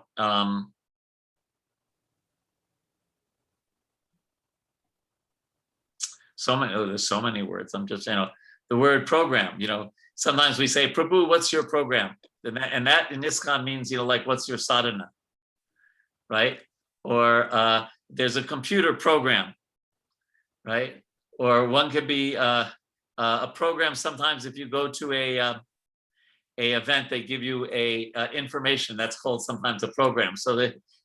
A: so many words. I'm just, the word program, sometimes we say, Prabhu, what's your program? And that in ISKCON means, like, what's your sadhana, right? Or there's a computer program, right? Or one could be a program. Sometimes if you go to a event, they give you information that's called sometimes a program. So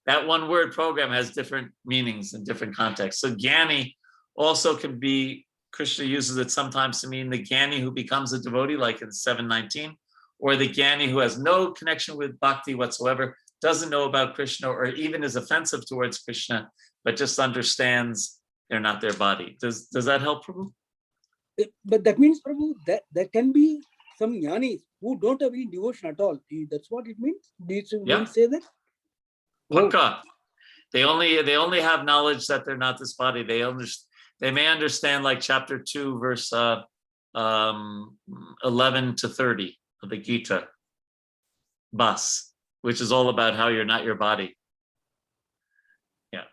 A: that one word program has different meanings in different contexts. So Jnani also can be, Krishna uses it sometimes to mean the Jnani who becomes a devotee, like in 7:19, or the Jnani who has no connection with bhakti whatsoever, doesn't know about Krishna, or even is offensive towards Krishna, but just understands they're not their body. Does that help, Prabhu?
I: But that means, Prabhu, that there can be some jnanis who don't have any devotion at all. That's what it means? Do you mean say that?
A: Pakka. They only have knowledge that they're not this body. They may understand like chapter 2, verse 11 to 30 of the Gita, Bas, which is all about how you're not your body. Yeah.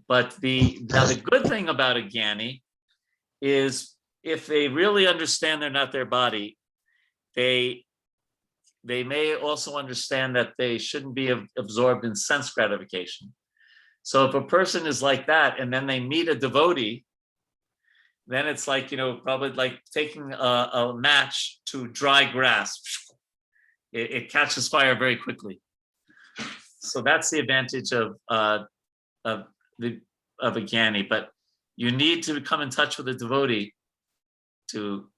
A: But the good thing about a Jnani is if they really understand they're not their body, they may also understand that they shouldn't be absorbed in sense gratification. So if a person is like that and then they meet a devotee, then it's like, probably like taking a match to dry grass. It catches fire very quickly. So that's the advantage of a Jnani. But you need to come in touch with a devotee to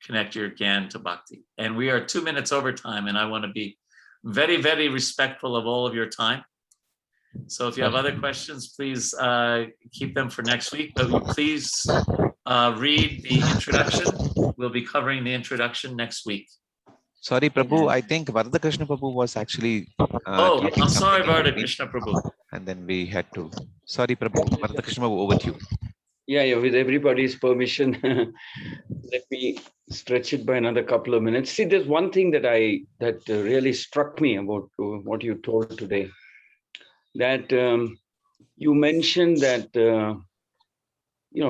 A: connect your Gyan to Bhakti. And we are 2 minutes over time, and I want to be very, very respectful of all of your time. So if you have other questions, please keep them for next week, but please read the introduction. We'll be covering the introduction next week.
F: Sorry, Prabhu, I think Varada Krishna Prabhu was actually
A: I'm sorry, Varada Krishna Prabhu.
F: And then we had to. Sorry, Prabhu. Varada Krishna Prabhu, over to you.
H: Yeah, with everybody's permission, let me stretch it by another couple of minutes. See, there's one thing that really struck me about what you told today. That you mentioned that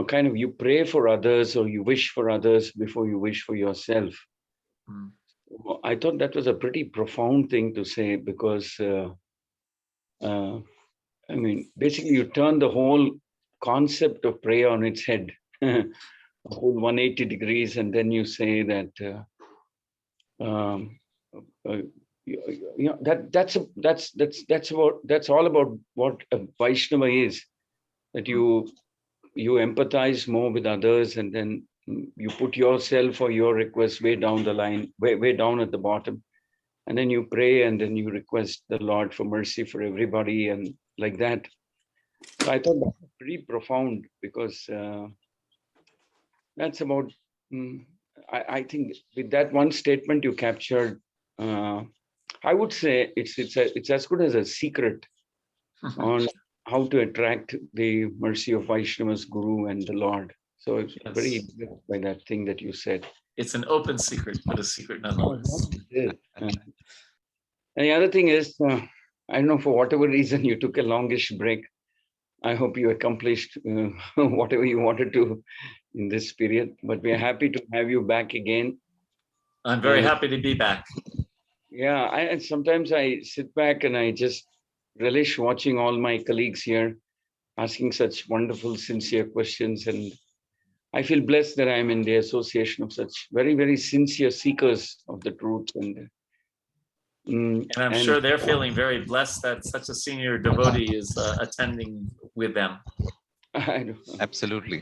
H: kind of you pray for others or you wish for others before you wish for yourself. I thought that was a pretty profound thing to say, because basically you turn the whole concept of prayer on its head, a whole 180 degrees, and then you say that that's all about what a Vaishnava is. That you empathize more with others, and then you put yourself or your request way down the line, way down at the bottom, and then you pray, and then you request the Lord for mercy for everybody, and like that. So I thought that was pretty profound, because that's about. I think with that one statement you captured. I would say it's as good as a secret on how to attract the mercy of Vaishnava's Guru and the Lord. So it's very impressed by that thing that you said.
A: It's an open secret, but a secret nonetheless.
H: And the other thing is, I don't know, for whatever reason you took a longish break. I hope you accomplished whatever you wanted to in this period, but we're happy to have you back again.
A: I'm very happy to be back.
H: Yeah, and sometimes I sit back and I just relish watching all my colleagues here asking such wonderful, sincere questions. And I feel blessed that I'm in the association of such very, very sincere seekers of the truth. And
A: I'm sure they're feeling very blessed that such a senior devotee is attending with them.
F: Absolutely.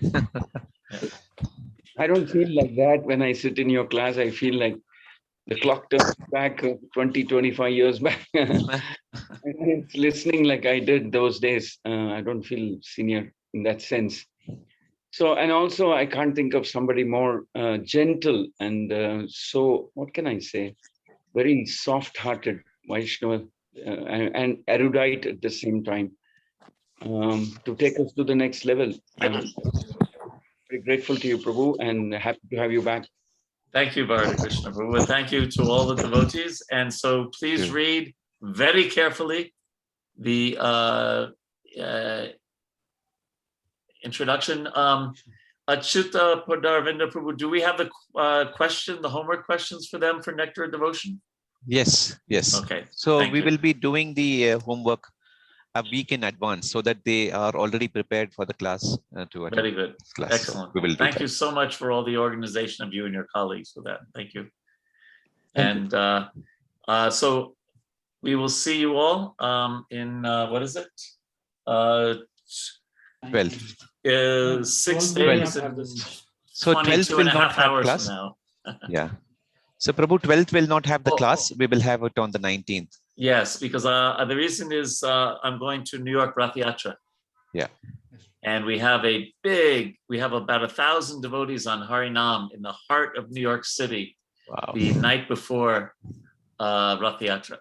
H: I don't feel like that when I sit in your class. I feel like the clock turns back 20, 25 years back. It's listening like I did those days. I don't feel senior in that sense. So, and also I can't think of somebody more gentle and so, what can I say? Very soft-hearted Vaishnava and erudite at the same time to take us to the next level. I'm very grateful to you, Prabhu, and happy to have you back.
A: Thank you, Varada Krishna Prabhu, and thank you to all the devotees. And so please read very carefully the introduction. Achyuta Padarvinda Prabhu, do we have the the homework questions for them for Nectar Devotion?
F: Yes.
A: Okay.
F: So we will be doing the homework a week in advance so that they are already prepared for the class to attend.
A: Very good.
F: Class.
A: Excellent.
F: So we will
A: Thank you so much for all the organization of you and your colleagues for that. Thank you. So we will see you all in what is it?
F: 12.
A: 6 days.
F: So 12 will not have class.
A: now.
F: Yeah. So Prabhu, 12th will not have the
A: Oh,
F: class. We will have it on the 19th.
A: Yes, because the reason is I'm going to New York Rath Yatra.
F: Yeah.
A: And we have about 1,000 devotees on Harinam in the heart of New York City.
F: Wow.
A: The night before Rath Yatra.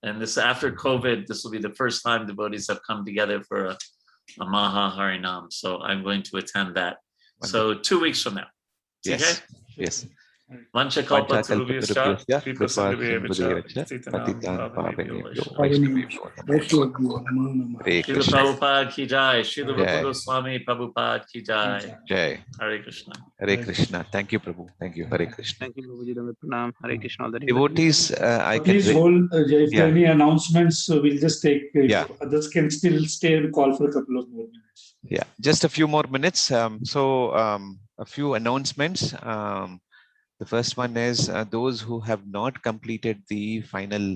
A: And this, after COVID, this will be the first time devotees have come together for a Maha Harinam. So I'm going to attend that. So 2 weeks from now.
F: Yes.
A: Okay?
F: Yes.
A: Vancha kalpa tarubhyascha, kripa sindhubhyeva cha, patitanam pavanebhyo Vaishnavebhyo namo. Srila Prabhupada ki jai, Srila Rupa Goswami Prabhupada ki jai.
F: Jai.
A: Hare Krishna.
F: Hare Krishna. Thank you, Prabhu. Thank you. Hare Krishna.
B: Thank you, Prabhuji. Pranam. Hare Krishna. All the
F: Devotees, I can.
C: Please hold, if there are any announcements, we'll just take, others can still stay and call for a couple of more minutes.
F: Yeah, just a few more minutes. A few announcements. The first one is those who have not completed the final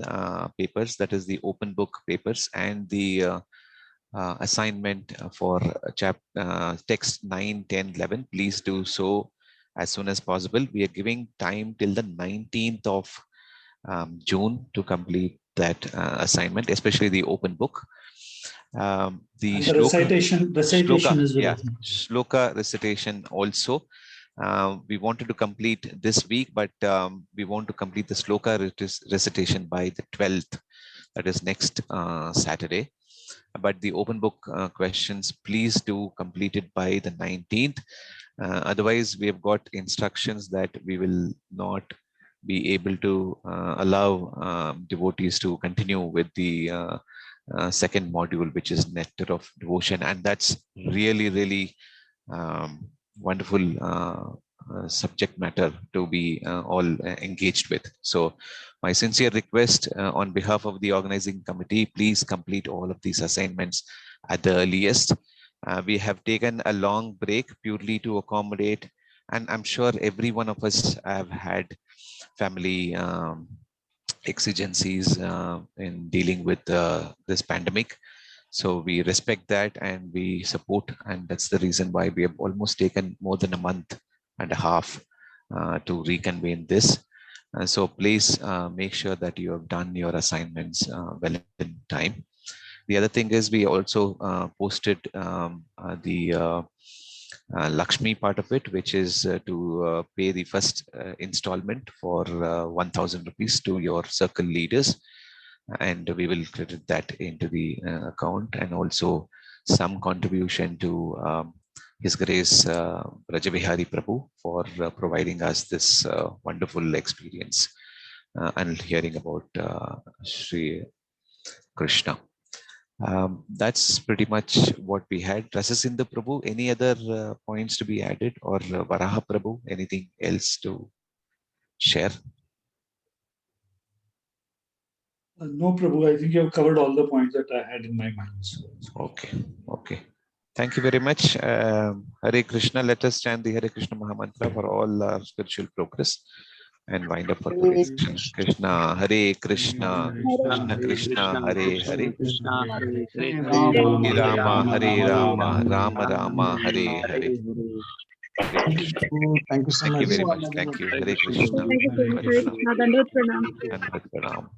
F: papers, that is the open book papers and the assignment for text 9, 10, 11, please do so as soon as possible. We are giving time till the 19th of June to complete that assignment, especially the open book. The
C: recitation is
F: shloka recitation also. We wanted to complete this week, but we want to complete the shloka recitation by the 12th, that is next Saturday. But the open book questions, please do complete it by the 19th. Otherwise, we have got instructions that we will not be able to allow devotees to continue with the second module, which is Nectar of Devotion. And that's really, really wonderful subject matter to be all engaged with. So my sincere request on behalf of the organizing committee, please complete all of these assignments at the earliest. We have taken a long break purely to accommodate, and I'm sure every one of us have had family exigencies in dealing with this pandemic. So we respect that and we support, and that's the reason why we have almost taken more than a month and a half to reconvene this. So please make sure that you have done your assignments well in time. The other thing is we also posted the Lakshmi part of it, which is to pay the first installment for 1,000 rupees to your circle leaders. And we will credit that into the account, and also some contribution to His Grace Vraj Vihari Prabhu for providing us this wonderful experience and hearing about Sri Krishna. That's pretty much what we had. Rasasinda Prabhu, any other points to be added, or Varaha Prabhu, anything else to share?
C: No, Prabhu, I think you have covered all the points that I had in my mind. So.
F: Okay. Thank you very much. Hare Krishna. Let us chant the Hare Krishna Mahamantra for all our spiritual progress and wind up for today's session. Krishna, Hare Krishna, Krishna Krishna, Hare Hare, Hare Rama, Hare Rama, Rama Rama, Hare Hare.
J: Thank you so much.
F: Thank you very much. Thank you. Hare Krishna.
J: Hare Krishna. Dandavat pranam.
F: Dandavat pranam.